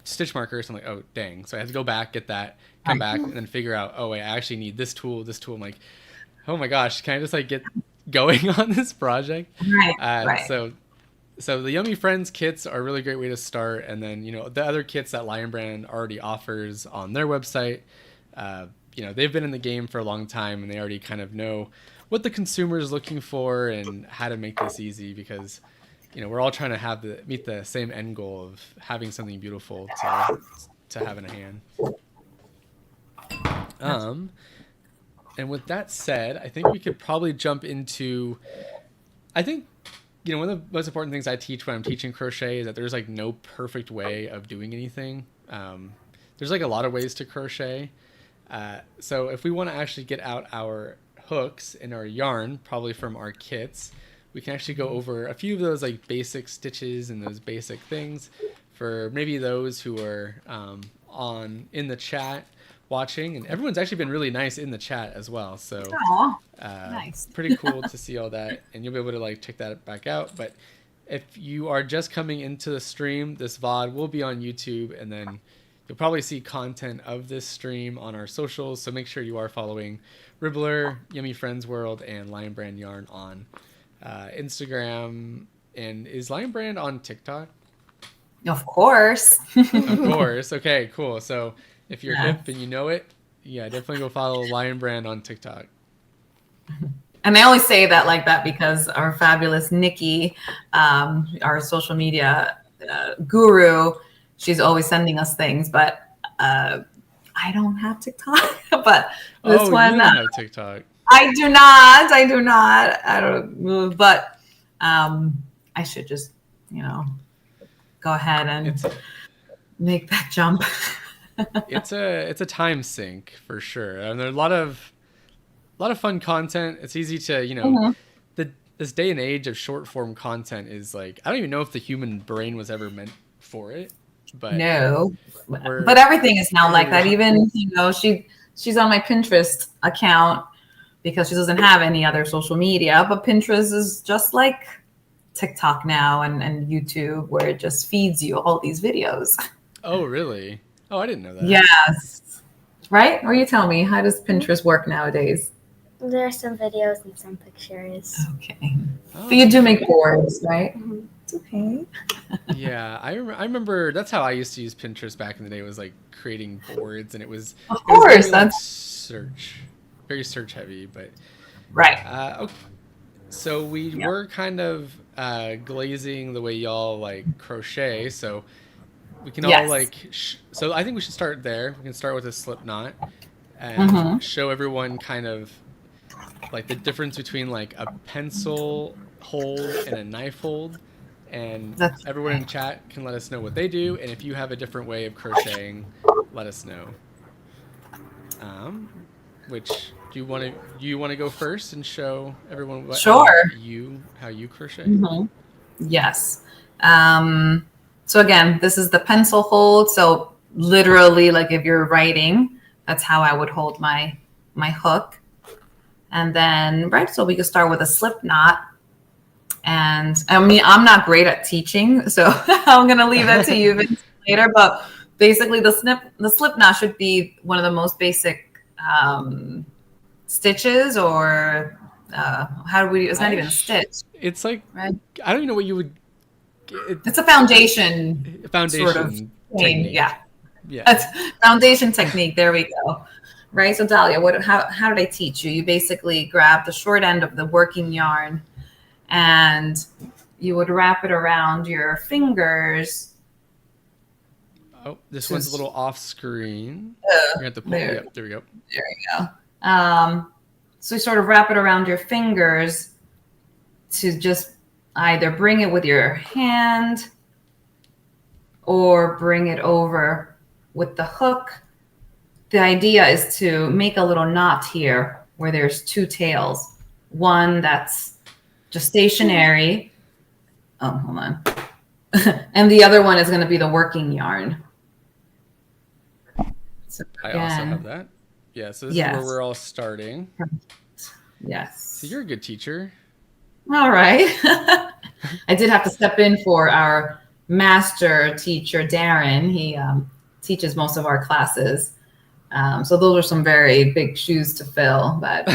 [SPEAKER 1] stitch markers. I'm like, oh dang! So I had to go back, get that, come back, and then figure out, oh wait, I actually need this tool. I'm like, oh my gosh, can I just like get going on this project? Right. So the Yummy Friends kits are a really great way to start, and then the other kits that Lion Brand already offers on their website. They've been in the game for a long time, and they already kind of know what the consumer is looking for and how to make this easy, because we're all trying to meet the same end goal of having something beautiful to have in a hand. And with that said, I think we could probably jump into, I think, one of the most important things I teach when I'm teaching crochet is that there's like no perfect way of doing anything. There's like a lot of ways to crochet. So if we want to actually get out our hooks and our yarn, probably from our kits, we can actually go over a few of those like basic stitches and those basic things for maybe those who are in the chat watching, and everyone's actually been really nice in the chat as well, so nice. Pretty cool to see all that, and you'll be able to like check that back out. But if you are just coming into the stream, this VOD will be on YouTube, and then you'll probably see content of this stream on our socials, so make sure you are following Ribblr, Yummy Friends World, and Lion Brand Yarn on Instagram. And is Lion Brand on TikTok?
[SPEAKER 2] Of course.
[SPEAKER 1] Of course. Okay, cool. So if you're hip and you know it, definitely go follow Lion Brand on TikTok.
[SPEAKER 2] And I only say that like that because our fabulous Nikki, our social media guru, she's always sending us things, but I don't have TikTok. But this one,
[SPEAKER 1] you don't have TikTok.
[SPEAKER 2] I do not. I don't. But I should just, go ahead and make that jump.
[SPEAKER 1] It's a time sink for sure, and there's a lot of fun content. It's easy to this day and age of short form content is like, I don't even know if the human brain was ever meant for it, but
[SPEAKER 2] no, but everything is now like that. Even she's on my Pinterest account because she doesn't have any other social media, but Pinterest is just like TikTok now and YouTube, where it just feeds you all these videos.
[SPEAKER 1] Oh, really? Oh, I didn't know that.
[SPEAKER 2] Yes. Right? Or you tell me, how does Pinterest work nowadays?
[SPEAKER 3] There are some videos and some pictures.
[SPEAKER 2] Okay. Oh, but you do make boards, right?
[SPEAKER 3] Mm-hmm.
[SPEAKER 2] Okay.
[SPEAKER 1] Yeah, I remember that's how I used to use Pinterest back in the day, was like creating boards, and it was
[SPEAKER 2] very
[SPEAKER 1] like very search heavy, but
[SPEAKER 2] right.
[SPEAKER 1] Okay. So we were kind of glazing the way y'all like crochet, so we can all like so I think we should start there. We can start with a slip knot and show everyone kind of like the difference between like a pencil hold and a knife hold, and everyone in chat can let us know what they do, and if you have a different way of crocheting, let us know. Which do you want to go first and show everyone how you crochet?
[SPEAKER 2] Yes. So again, this is the pencil hold. So literally, like if you're writing, that's how I would hold my hook. And then, so we could start with a slip knot. And I mean, I'm not great at teaching, so I'm going to leave that to you Vincent, later. But basically, the slip knot should be one of the most basic stitches, or it's not even a stitch.
[SPEAKER 1] It's like, right? I don't even know what you would.
[SPEAKER 2] It's a foundation sort of
[SPEAKER 1] technique.
[SPEAKER 2] Yeah. It's foundation technique. There we go. Right. So Dahlia, how did I teach you? You basically grab the short end of the working yarn, and you would wrap it around your fingers.
[SPEAKER 1] Oh, this one's a little off screen. You have to pull. Yep, there we go.
[SPEAKER 2] There you go. So you sort of wrap it around your fingers to just either bring it with your hand or bring it over with the hook. The idea is to make a little knot here where there's two tails. One that's just stationary. Oh, hold on. And the other one is going to be the working yarn.
[SPEAKER 1] So I also have that. Yeah, so this is where we're all starting.
[SPEAKER 2] Yes.
[SPEAKER 1] So you're a good teacher.
[SPEAKER 2] All right. I did have to step in for our master teacher, Darren. He teaches most of our classes. So those are some very big shoes to fill, but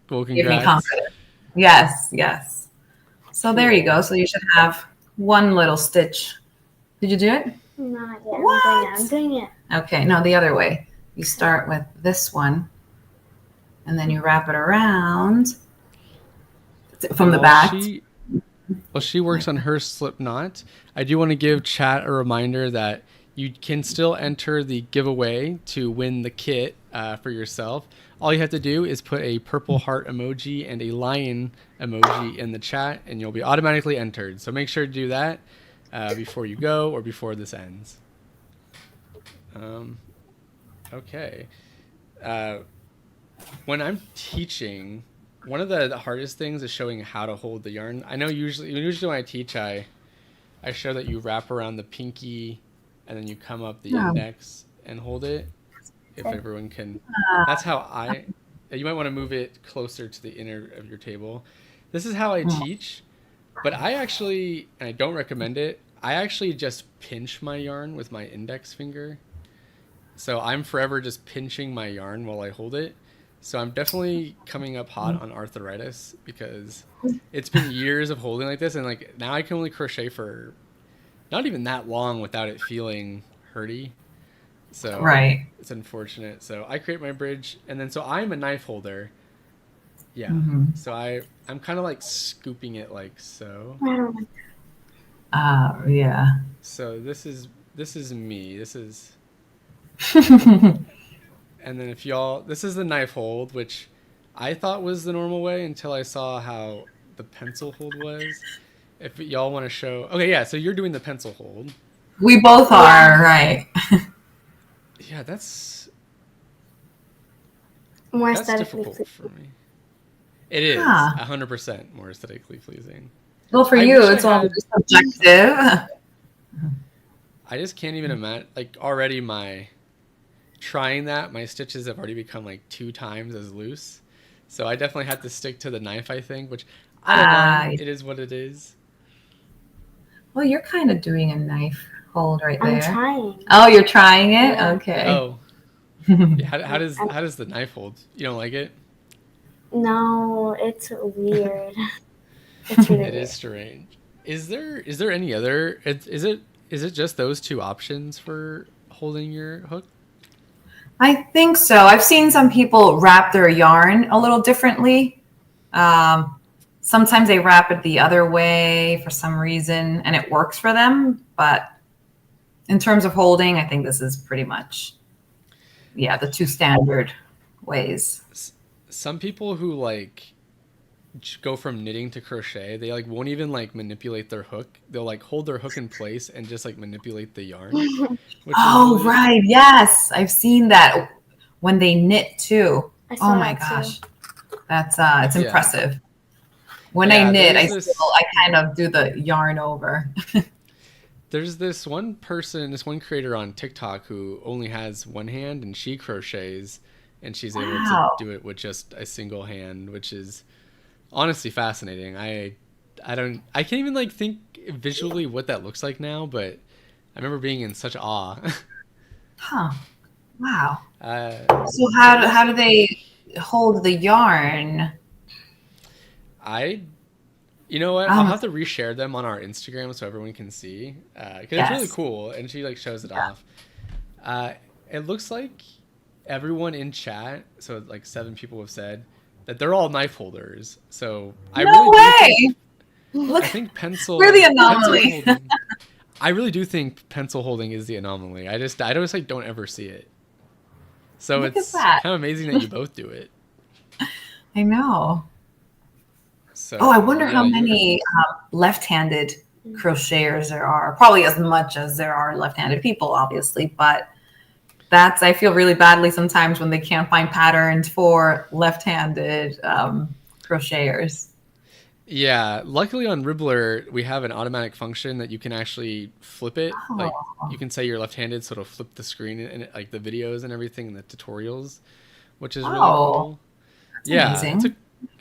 [SPEAKER 1] well,
[SPEAKER 2] give me confidence. Yes. So there you go. So you should have one little stitch. Did you do it?
[SPEAKER 3] Not yet. I'm doing it.
[SPEAKER 2] Okay, no, the other way. You start with this one, and then you wrap it around from the back.
[SPEAKER 1] She works on her slip knot. I do want to give chat a reminder that you can still enter the giveaway to win the kit for yourself. All you have to do is put a purple heart emoji and a lion emoji in the chat, and you'll be automatically entered. So make sure to do that before you go or before this ends. Okay. When I'm teaching, one of the hardest things is showing how to hold the yarn. I know usually when I teach, I show that you wrap around the pinky and then you come up the index and hold it. If everyone can, that's how you might want to move it closer to the inner of your table. This is how I teach, but and I don't recommend it, I actually just pinch my yarn with my index finger. So I'm forever just pinching my yarn while I hold it. So I'm definitely coming up hot on arthritis because it's been years of holding like this, and like now I can only crochet for not even that long without it feeling hurty. So it's unfortunate. So I create my bridge, and then so I'm a knife holder. Yeah. So I'm kind of like scooping it like so.
[SPEAKER 2] Yeah.
[SPEAKER 1] So this is me. This is and then this is the knife hold, which I thought was the normal way until I saw how the pencil hold was. If y'all want to show, okay, yeah. So you're doing the pencil hold.
[SPEAKER 2] We both are, right?
[SPEAKER 1] Yeah, that's
[SPEAKER 3] more
[SPEAKER 1] aesthetically difficult for me. It is 100% more aesthetically pleasing.
[SPEAKER 2] Well, for you, it's all subjective.
[SPEAKER 1] I just can't even imagine. Like already, my stitches have already become like 2 times as loose. So I definitely had to stick to the knife, I think, which I don't mind. It is what it is.
[SPEAKER 2] Well, you're kind of doing a knife hold right there?
[SPEAKER 3] I'm trying.
[SPEAKER 2] Oh, you're trying it?
[SPEAKER 3] Yeah.
[SPEAKER 2] Okay.
[SPEAKER 1] Oh, yeah, how does the knife hold? You don't like it?
[SPEAKER 3] No, it's weird. It's really
[SPEAKER 1] It
[SPEAKER 3] weird.
[SPEAKER 1] is strange. Is there any other? Is it just those two options for holding your hook?
[SPEAKER 2] I think so. I've seen some people wrap their yarn a little differently. Sometimes they wrap it the other way for some reason, and it works for them. But in terms of holding, I think this is pretty much, the two standard ways.
[SPEAKER 1] Some people who like go from knitting to crochet, they like won't even like manipulate their hook. They'll like hold their hook in place and just like manipulate the yarn.
[SPEAKER 2] Oh, right. Yes. I've seen that when they knit too. Oh my gosh. That's it's impressive. When I knit, I kind of do the yarn over.
[SPEAKER 1] There's this one creator on TikTok who only has one hand and she crochets and she's able to do it with just a single hand, which is honestly fascinating. I can't even like think visually what that looks like now, but I remember being in such awe.
[SPEAKER 2] Huh. Wow. So how do they hold the yarn?
[SPEAKER 1] You know what? I'll have to reshare them on our Instagram so everyone can see. Because it's really cool, and she like shows it off. It looks like everyone in chat, so like 7 people have said that they're all knife holders. So I think pencil.
[SPEAKER 2] We're the anomaly.
[SPEAKER 1] I really do think pencil holding is the anomaly. I just like don't ever see it. So it's kind of amazing that you both do it.
[SPEAKER 2] I know. So, I wonder how many left-handed crocheters there are. Probably as much as there are left-handed people, obviously. But I feel really badly sometimes when they can't find patterns for left-handed crocheters.
[SPEAKER 1] Yeah, luckily on Ribblr, we have an automatic function that you can actually flip it. Oh. Like you can say you're left-handed, so it'll flip the screen and like the videos and everything and the tutorials, which is really cool. That's amazing.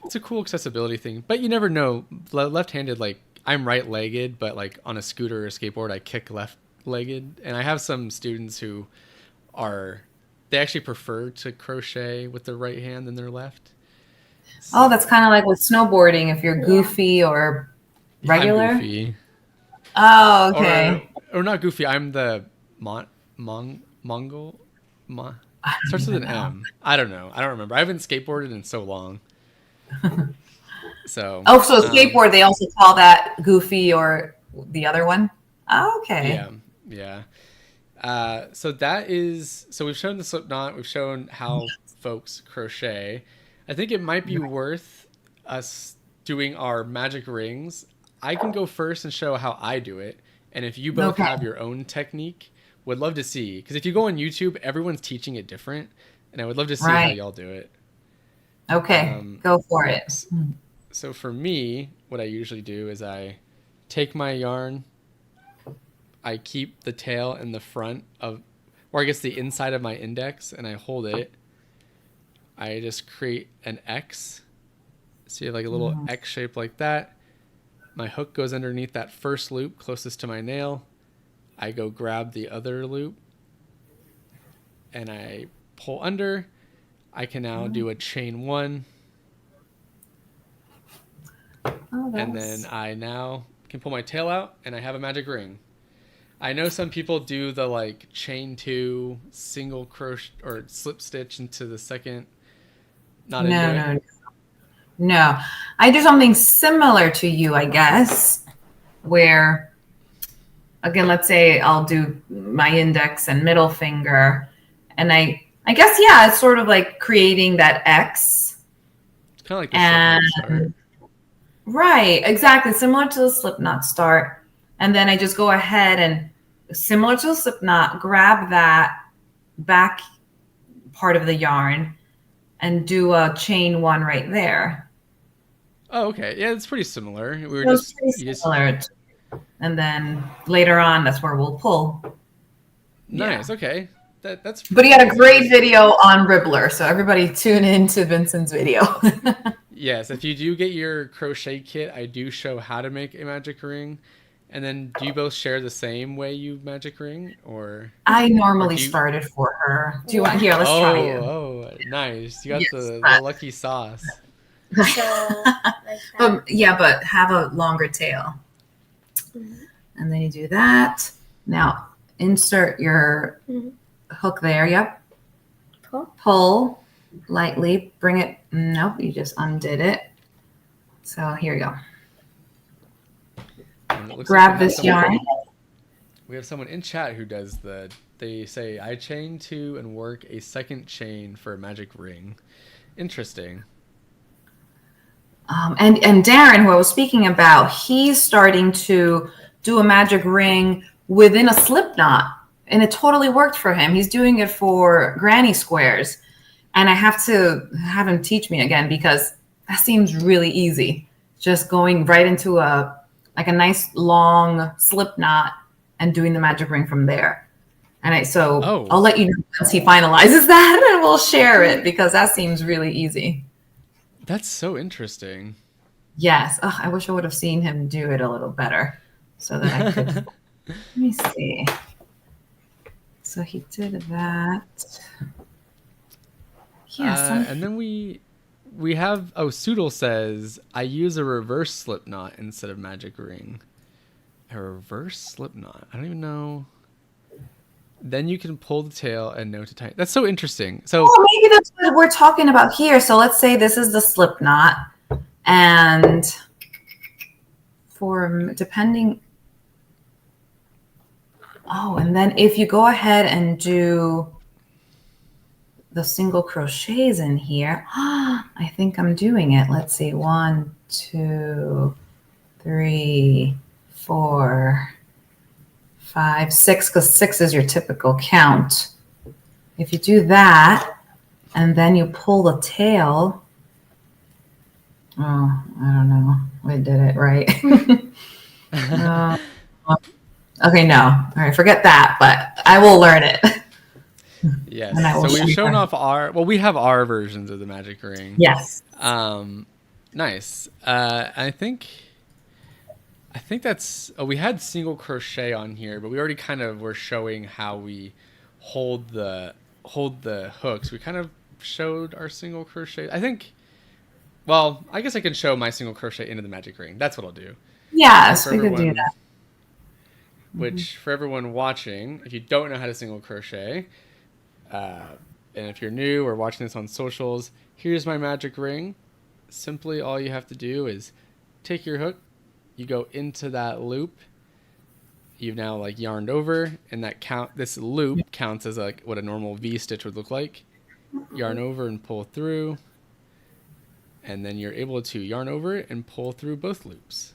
[SPEAKER 1] It's a cool accessibility thing, but you never know. Left-handed, like I'm right-legged, but like on a scooter or a skateboard, I kick left-legged, and I have some students who they actually prefer to crochet with their right hand than their left. So,
[SPEAKER 2] that's kind of like with snowboarding. If you're goofy or regular.
[SPEAKER 1] I'm goofy.
[SPEAKER 2] Oh, okay.
[SPEAKER 1] Or not goofy. I'm the Mongol. Starts with an M. I don't know. I don't remember. I haven't skateboarded in so long. So. Oh,
[SPEAKER 2] so skateboard. They also call that goofy or the other one. Oh, okay.
[SPEAKER 1] Yeah. So we've shown the slip knot. We've shown how folks crochet. I think it might be worth us doing our magic rings. I can go first and show how I do it. And if you both have your own technique, would love to see. Because if you go on YouTube, everyone's teaching it different. And I would love to see how y'all do it.
[SPEAKER 2] Okay, go for it.
[SPEAKER 1] So for me, what I usually do is I take my yarn. I keep the tail in the front or I guess the inside of my index, and I hold it. I just create an X. So you have like a little X shape like that. My hook goes underneath that first loop closest to my nail. I go grab the other loop and I pull under. I can now do a chain 1. And then I now can pull my tail out and I have a magic ring. I know some people do the like chain 2 single crochet or slip stitch into the second.
[SPEAKER 2] No. I do something similar to you, I guess, where, again, let's say I'll do my index and middle finger, and I guess, it's sort of like creating that X.
[SPEAKER 1] It's kind of like the slip knot start.
[SPEAKER 2] Right, exactly, similar to the slip knot start. And then I just go ahead and, similar to the slip knot, grab that back part of the yarn and do a chain 1 right there.
[SPEAKER 1] Oh, okay. Yeah, it's pretty similar.
[SPEAKER 2] And then later on, that's where we'll pull.
[SPEAKER 1] Nice. Okay. That's.
[SPEAKER 2] But he had a great video on Ribblr, so everybody tune in to Vincent's video.
[SPEAKER 1] Yes, if you do get your crochet kit, I do show how to make a magic ring. And then do you both share the same way you magic ring, or
[SPEAKER 2] I normally started for her. Do you want here? Let's try you.
[SPEAKER 1] Oh, nice. You got
[SPEAKER 2] Yes,
[SPEAKER 1] the lucky sauce.
[SPEAKER 3] So, like that.
[SPEAKER 2] Yeah, but have a longer tail. And then you do that. Now insert your hook there. Yep. Pull lightly. Bring it. Nope, you just undid it. So here you go. Grab this yarn.
[SPEAKER 1] We have someone in chat who does they say, I chain two and work a second chain for a magic ring. Interesting.
[SPEAKER 2] And Darren, who I was speaking about, he's starting to do a magic ring within a slip knot, and it totally worked for him. He's doing it for granny squares, and I have to have him teach me again because that seems really easy. Just going right into a nice long slip knot and doing the magic ring from there. And I'll let you know once he finalizes that, and we'll share it because that seems really easy.
[SPEAKER 1] That's so interesting.
[SPEAKER 2] Yes. Oh, I wish I would have seen him do it a little better so that I could. Let me see. So he did that. Yes.
[SPEAKER 1] And then we have, Soodle says, I use a reverse slip knot instead of magic ring. A reverse slip knot. I don't even know. Then you can pull the tail and know to tighten. That's so interesting. So
[SPEAKER 2] maybe that's what we're talking about here. So let's say this is the slip knot, and depending. Oh, and then if you go ahead and do the single crochets in here, I think I'm doing it. Let's see, 1, 2, 3, 4, 5, 6, because 6 is your typical count. If you do that, and then you pull the tail, I don't know. I did it right. Okay, no. All right, forget that, but I will learn it.
[SPEAKER 1] Yes. So we've shown off we have our versions of the magic ring.
[SPEAKER 2] Yes.
[SPEAKER 1] Nice. I think that's, we had single crochet on here, but we already kind of were showing how we hold the hooks. We kind of showed our single crochet. I guess I can show my single crochet into the magic ring. That's what I'll do.
[SPEAKER 2] Yes, we could do that.
[SPEAKER 1] Which, for everyone watching, if you don't know how to single crochet, and if you're new or watching this on socials, here's my magic ring. Simply all you have to do is take your hook, you go into that loop, you've now yarned over, and this loop counts as what a normal V stitch would look like. Yarn over and pull through, and then you're able to yarn over and pull through both loops.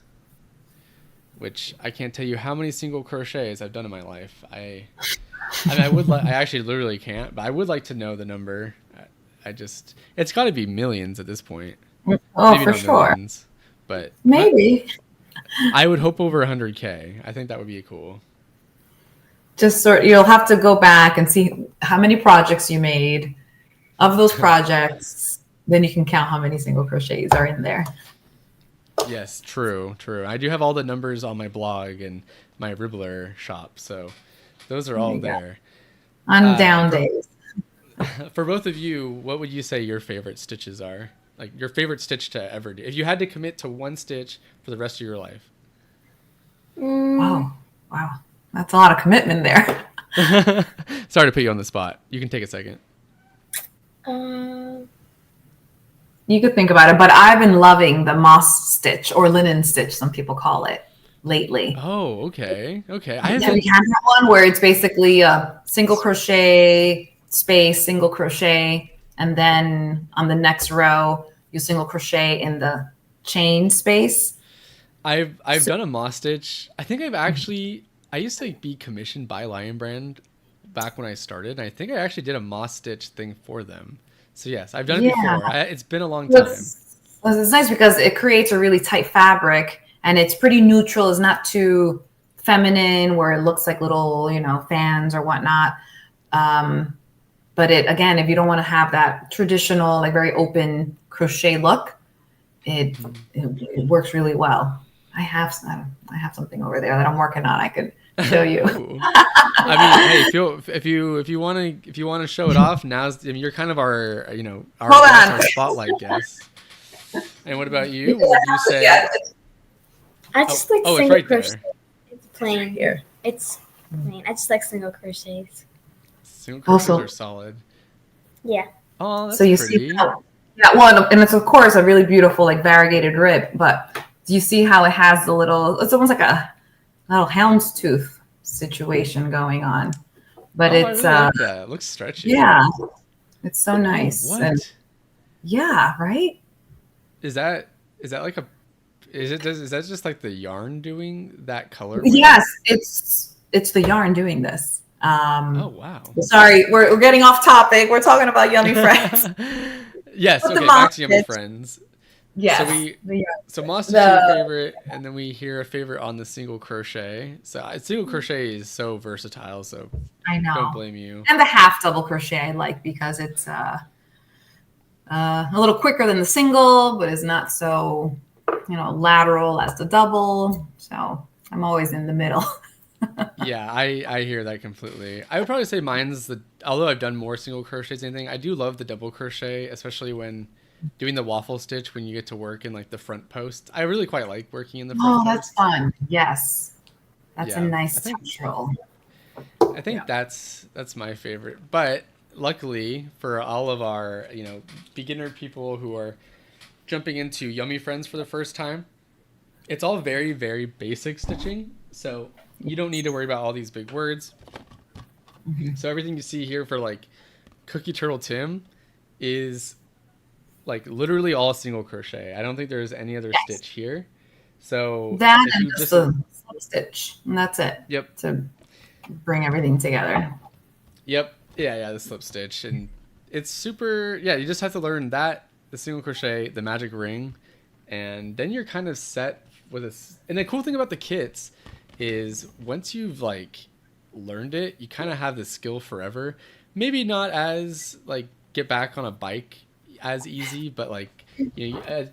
[SPEAKER 1] Which I can't tell you how many single crochets I've done in my life. I actually literally can't, but I would like to know the number. It's got to be millions at this point.
[SPEAKER 2] Oh, maybe for sure. Millions,
[SPEAKER 1] but
[SPEAKER 2] maybe.
[SPEAKER 1] I would hope over 100K. I think that would be cool.
[SPEAKER 2] You'll have to go back and see how many projects you made. Of those projects, then you can count how many single crochets are in there.
[SPEAKER 1] Yes, true. I do have all the numbers on my blog and my Ribblr shop, so those are all there.
[SPEAKER 2] On down days.
[SPEAKER 1] For both of you, what would you say your favorite stitches are? Like your favorite stitch to ever do? If you had to commit to one stitch for the rest of your life.
[SPEAKER 2] Wow. That's a lot of commitment there.
[SPEAKER 1] Sorry to put you on the spot. You can take a second.
[SPEAKER 2] You could think about it, but I've been loving the moss stitch or linen stitch, some people call it, lately.
[SPEAKER 1] Oh, okay.
[SPEAKER 2] We have that one where it's basically a single crochet space, single crochet, and then on the next row, you single crochet in the chain space.
[SPEAKER 1] I've done a moss stitch. I think I used to be commissioned by Lion Brand back when I started, and I think I actually did a moss stitch thing for them. So yes, I've done it before. It's been a long time.
[SPEAKER 2] It's nice because it creates a really tight fabric, and it's pretty neutral. It's not too feminine where it looks like little, fans or whatnot. But if you don't want to have that traditional, very open crochet look, it works really well. I have something over there that I'm working on. I could show you.
[SPEAKER 1] I mean, hey, if you want to show it off, you're kind of our our spotlight guest. And what about you? What would you say?
[SPEAKER 3] I just like single
[SPEAKER 1] right
[SPEAKER 3] crochet.
[SPEAKER 1] There.
[SPEAKER 3] It's plain here. It's plain. I just like single crochets.
[SPEAKER 1] Single crochets are solid.
[SPEAKER 3] Yeah.
[SPEAKER 1] Oh, that's
[SPEAKER 2] so you
[SPEAKER 1] pretty.
[SPEAKER 2] See that one, and it's of course a really beautiful like variegated rib. But do you see how it has the little? It's almost like a little houndstooth situation going on. But it's
[SPEAKER 1] I really like that. It looks stretchy.
[SPEAKER 2] Yeah, it's so nice.
[SPEAKER 1] What?
[SPEAKER 2] And, yeah, right.
[SPEAKER 1] Is that like a? Is that just like the yarn doing that color?
[SPEAKER 2] Yes, it's the yarn doing this.
[SPEAKER 1] Oh wow!
[SPEAKER 2] Sorry, we're getting off topic. We're talking about Yummy Friends.
[SPEAKER 1] Yes. Okay. Back to Yummy Friends.
[SPEAKER 2] Yes.
[SPEAKER 1] So Moss is your favorite, and then we hear a favorite on the single crochet. So single crochet is so versatile. So
[SPEAKER 2] I know.
[SPEAKER 1] Don't blame you.
[SPEAKER 2] And the half double crochet I like because it's a little quicker than the single, but is not so lateral as the double. So I'm always in the middle.
[SPEAKER 1] Yeah, I hear that completely. I would probably say although I've done more single crochets than anything, I do love the double crochet, especially when doing the waffle stitch when you get to work in like the front post. I really quite like working in the front post.
[SPEAKER 2] That's fun. Yes. That's a nice textural.
[SPEAKER 1] I think that's my favorite. But luckily for all of our, beginner people who are jumping into Yummy Friends for the first time, it's all very, very basic stitching. So you don't need to worry about all these big words. Mm-hmm. So everything you see here for like Cookie Turtle Tim is like literally all single crochet. I don't think there's any other stitch here. So
[SPEAKER 2] that and just the slip stitch, and that's it.
[SPEAKER 1] Yep.
[SPEAKER 2] To bring everything together.
[SPEAKER 1] Yep. Yeah, the slip stitch, and it's super. Yeah, you just have to learn that, the single crochet, the magic ring, and then you're kind of set with this. And the cool thing about the kits is once you've like learned it, you kind of have the skill forever. Maybe not as like get back on a bike as easy, but like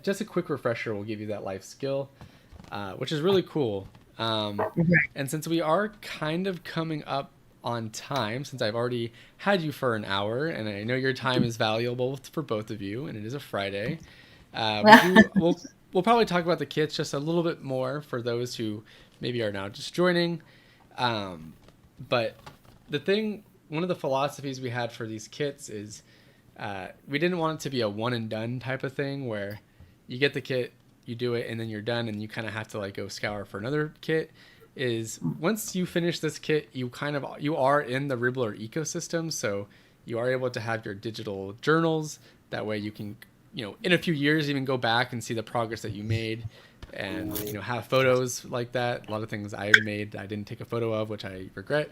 [SPEAKER 1] just a quick refresher will give you that life skill, which is really cool. And since we are kind of coming up on time, since I've already had you for an hour, and I know your time is valuable for both of you, and it is a Friday, we'll probably talk about the kits just a little bit more for those who maybe are now just joining. But one of the philosophies we had for these kits is we didn't want it to be a one and done type of thing where you get the kit, you do it, and then you're done, and you kind of have to like go scour for another kit. Is once you finish this kit, you are in the Ribblr ecosystem, so you are able to have your digital journals. That way you can, in a few years even go back and see the progress that you made, and have photos like that. A lot of things I made I didn't take a photo of, which I regret.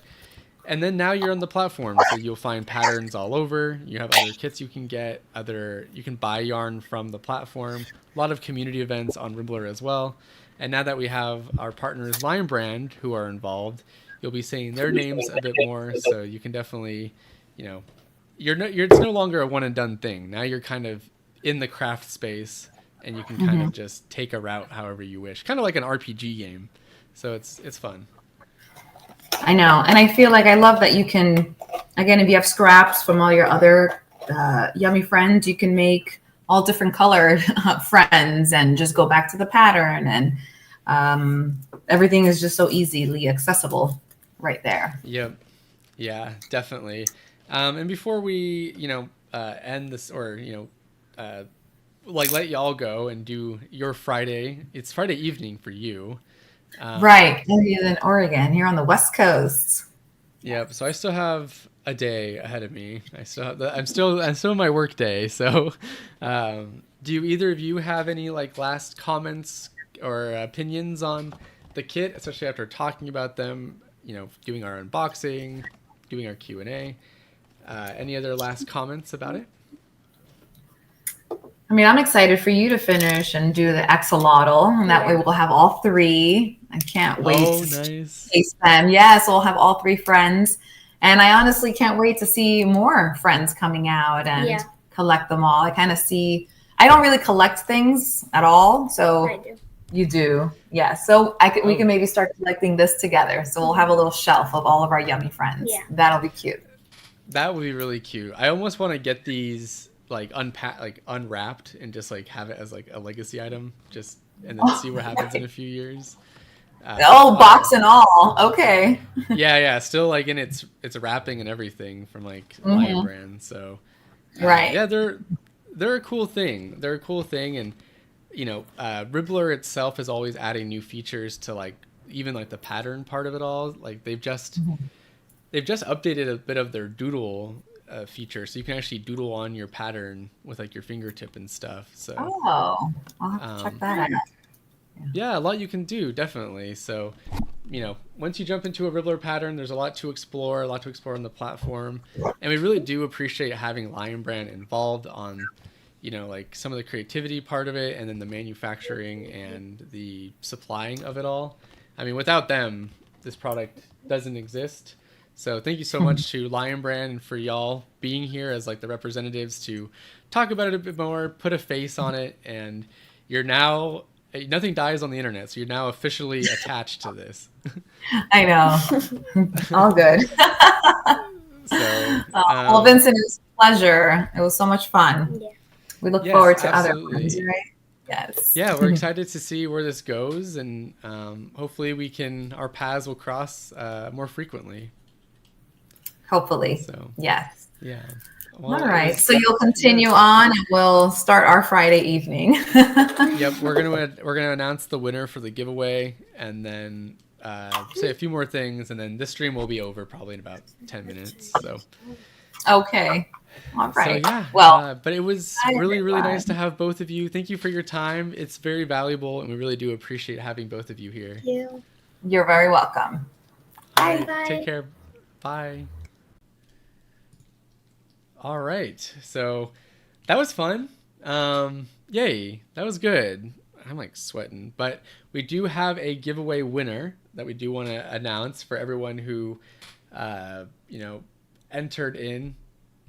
[SPEAKER 1] And then now you're on the platform, so you'll find patterns all over. You have other kits you can get. You can buy yarn from the platform. A lot of community events on Ribblr as well. And now that we have our partners Lion Brand who are involved, you'll be seeing their names a bit more. So you can definitely, it's no longer a one and done thing. Now you're kind of in the craft space, and you can kind of just take a route however you wish, kind of like an RPG game. So it's fun.
[SPEAKER 2] I know. And I feel like I love that you can, again, if you have scraps from all your other Yummy Friends, you can make all different colored friends and just go back to the pattern. And everything is just so easily accessible right there.
[SPEAKER 1] Yep. Yeah, definitely. And before we, end this or, let y'all go and do your Friday. It's Friday evening for you.
[SPEAKER 2] Right. In Oregon, here on the West Coast.
[SPEAKER 1] Yep. So I still have a day ahead of me. I'm still in my work day. So, do either of you have any like last comments or opinions on the kit, especially after talking about them? Doing our unboxing, doing our Q&A. Any other last comments about it?
[SPEAKER 2] I mean, I'm excited for you to finish and do the axolotl, and that way we'll have all three. I can't wait to taste them. Yes, we'll have all three friends. And I honestly can't wait to see more friends coming out and collect them all. I kind of I don't really collect things at all. So You do, yeah. So we can maybe start collecting this together. So we'll have a little shelf of all of our yummy friends. Yeah, that'll be cute.
[SPEAKER 1] That would be really cute. I almost want to get these like unwrapped and just like have it as like a legacy item, and then see what happens in a few years.
[SPEAKER 2] Box and all. Okay.
[SPEAKER 1] Yeah. Still like in its wrapping and everything from like Lion Brand. So
[SPEAKER 2] right.
[SPEAKER 1] Yeah, they're a cool thing. They're a cool thing, and Ribblr itself is always adding new features to like even like the pattern part of it all. Like they've just updated a bit of their doodle feature, so you can actually doodle on your pattern with like your fingertip and stuff. So
[SPEAKER 2] I'll have to check that out.
[SPEAKER 1] Yeah, a lot you can do, definitely. So, once you jump into a Ribblr pattern, there's a lot to explore on the platform. And we really do appreciate having Lion Brand involved on, like some of the creativity part of it, and then the manufacturing and the supplying of it all. I mean, without them, this product doesn't exist. So thank you so much to Lion Brand and for y'all being here as like the representatives to talk about it a bit more, put a face on it, and you're now... Nothing dies on the internet, so you're now officially attached to this.
[SPEAKER 2] I know. All good. Well, Vincent, it was a pleasure. It was so much fun. Yeah. We look forward to other ones, right? Yes.
[SPEAKER 1] Yeah, we're excited to see where this goes, and hopefully our paths will cross more frequently.
[SPEAKER 2] Hopefully. So, yes.
[SPEAKER 1] Yeah.
[SPEAKER 2] Well, all right. So you'll continue on, and we'll start our Friday evening.
[SPEAKER 1] Yep, we're gonna announce the winner for the giveaway, and then say a few more things, and then this stream will be over probably in about 10 minutes. So.
[SPEAKER 2] Okay. All right.
[SPEAKER 1] So, yeah. Well, but it was really nice to have both of you. Thank you for your time. It's very valuable, and we really do appreciate having both of you here.
[SPEAKER 3] Thank you.
[SPEAKER 2] You're very welcome.
[SPEAKER 1] Bye. Bye. Take care. Bye. All right, so that was fun. Yay, that was good. I'm like sweating, but we do have a giveaway winner that we do want to announce for everyone who, entered in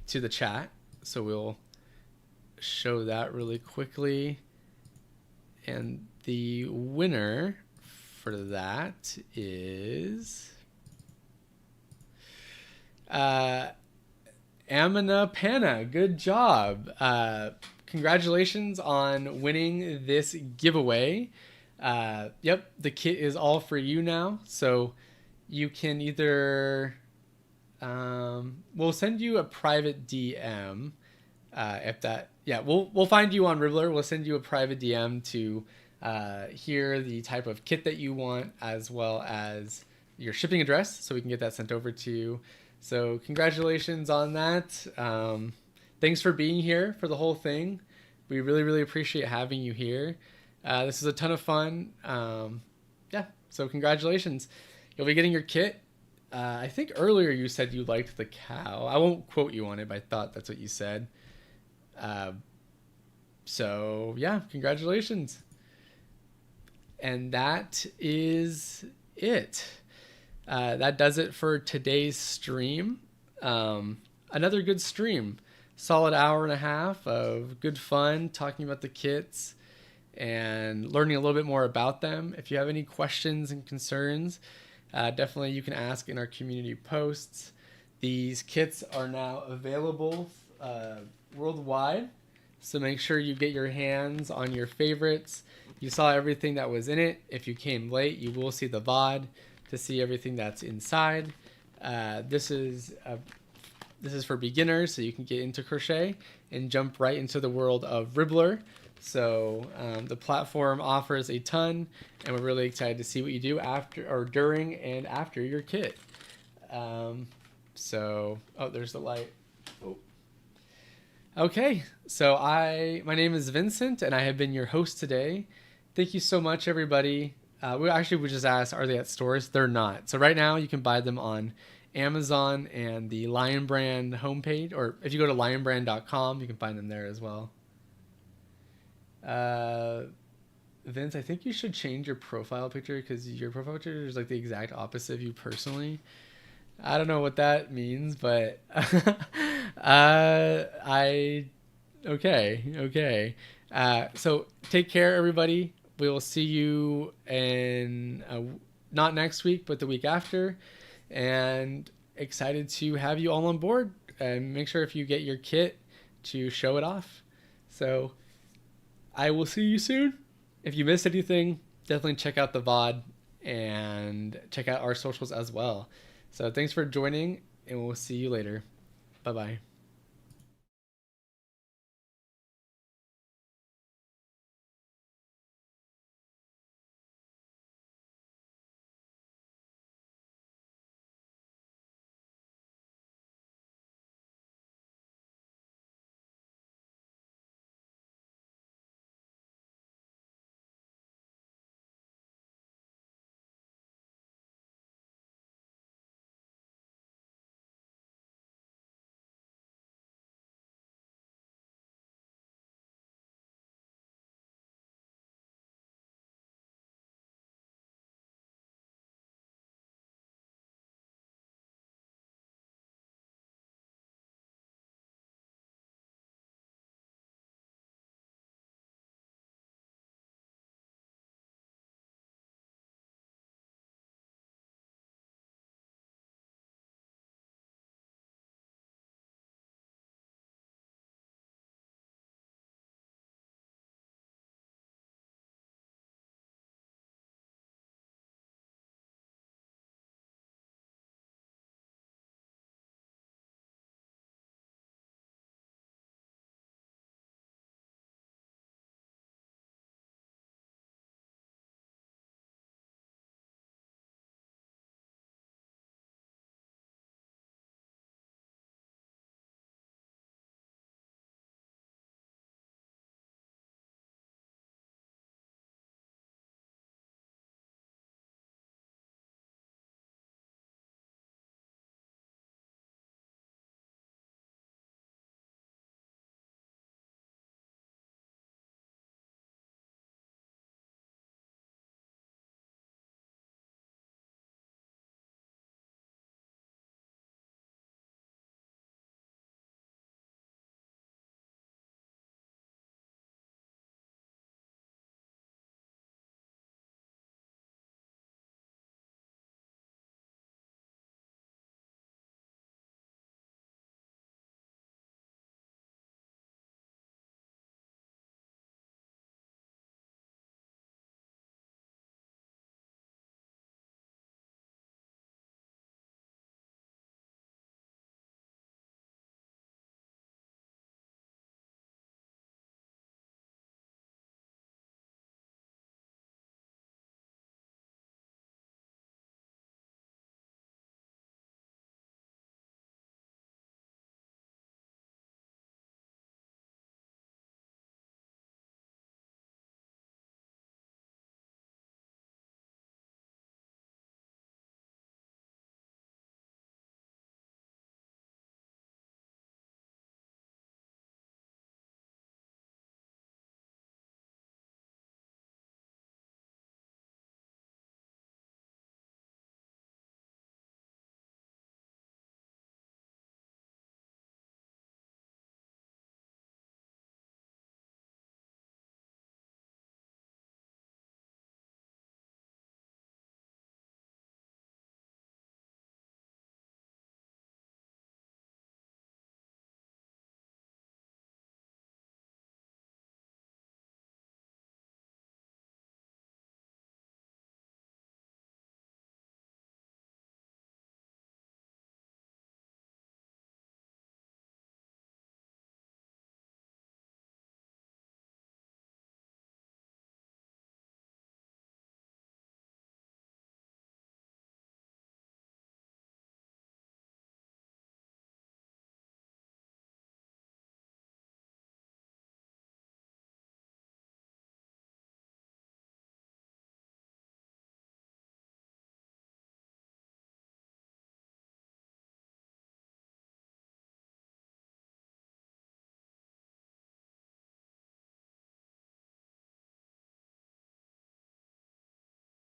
[SPEAKER 1] to the chat. So we'll show that really quickly. And the winner for that is... Amina Panna, good job. Congratulations on winning this giveaway. Yep, the kit is all for you now. So you can either... we'll send you a private DM. We'll find you on Ribblr. We'll send you a private DM to hear the type of kit that you want, as well as your shipping address, so we can get that sent over to you. So congratulations on that. Thanks for being here for the whole thing. We really appreciate having you here. This is a ton of fun. So congratulations. You'll be getting your kit. I think earlier you said you liked the cow. I won't quote you on it, but I thought that's what you said. So yeah, congratulations. And that is it. That does it for today's stream. Another good stream. Solid hour and a half of good fun talking about the kits and learning a little bit more about them. If you have any questions and concerns, definitely you can ask in our community posts. These kits are now available worldwide, so make sure you get your hands on your favorites. You saw everything that was in it. If you came late, you will see the VOD to see everything that's inside. This is for beginners, so you can get into crochet and jump right into the world of Ribblr. So the platform offers a ton, and we're really excited to see what you do after, or during and after your kit. There's the light. Oh. Okay, so my name is Vincent, and I have been your host today. Thank you so much, everybody. We just asked, are they at stores? They're not. So right now you can buy them on Amazon and the Lion Brand homepage, or if you go to lionbrand.com, you can find them there as well. Vince, I think you should change your profile picture, because your profile picture is like the exact opposite of you personally. I don't know what that means, but okay. So take care, everybody. we will see you in not next week, but the week after. And excited to have you all on board. And make sure if you get your kit to show it off. So I will see you soon. If you missed anything, definitely check out the VOD and check out our socials as well. So thanks for joining, and we'll see you later. Bye-bye.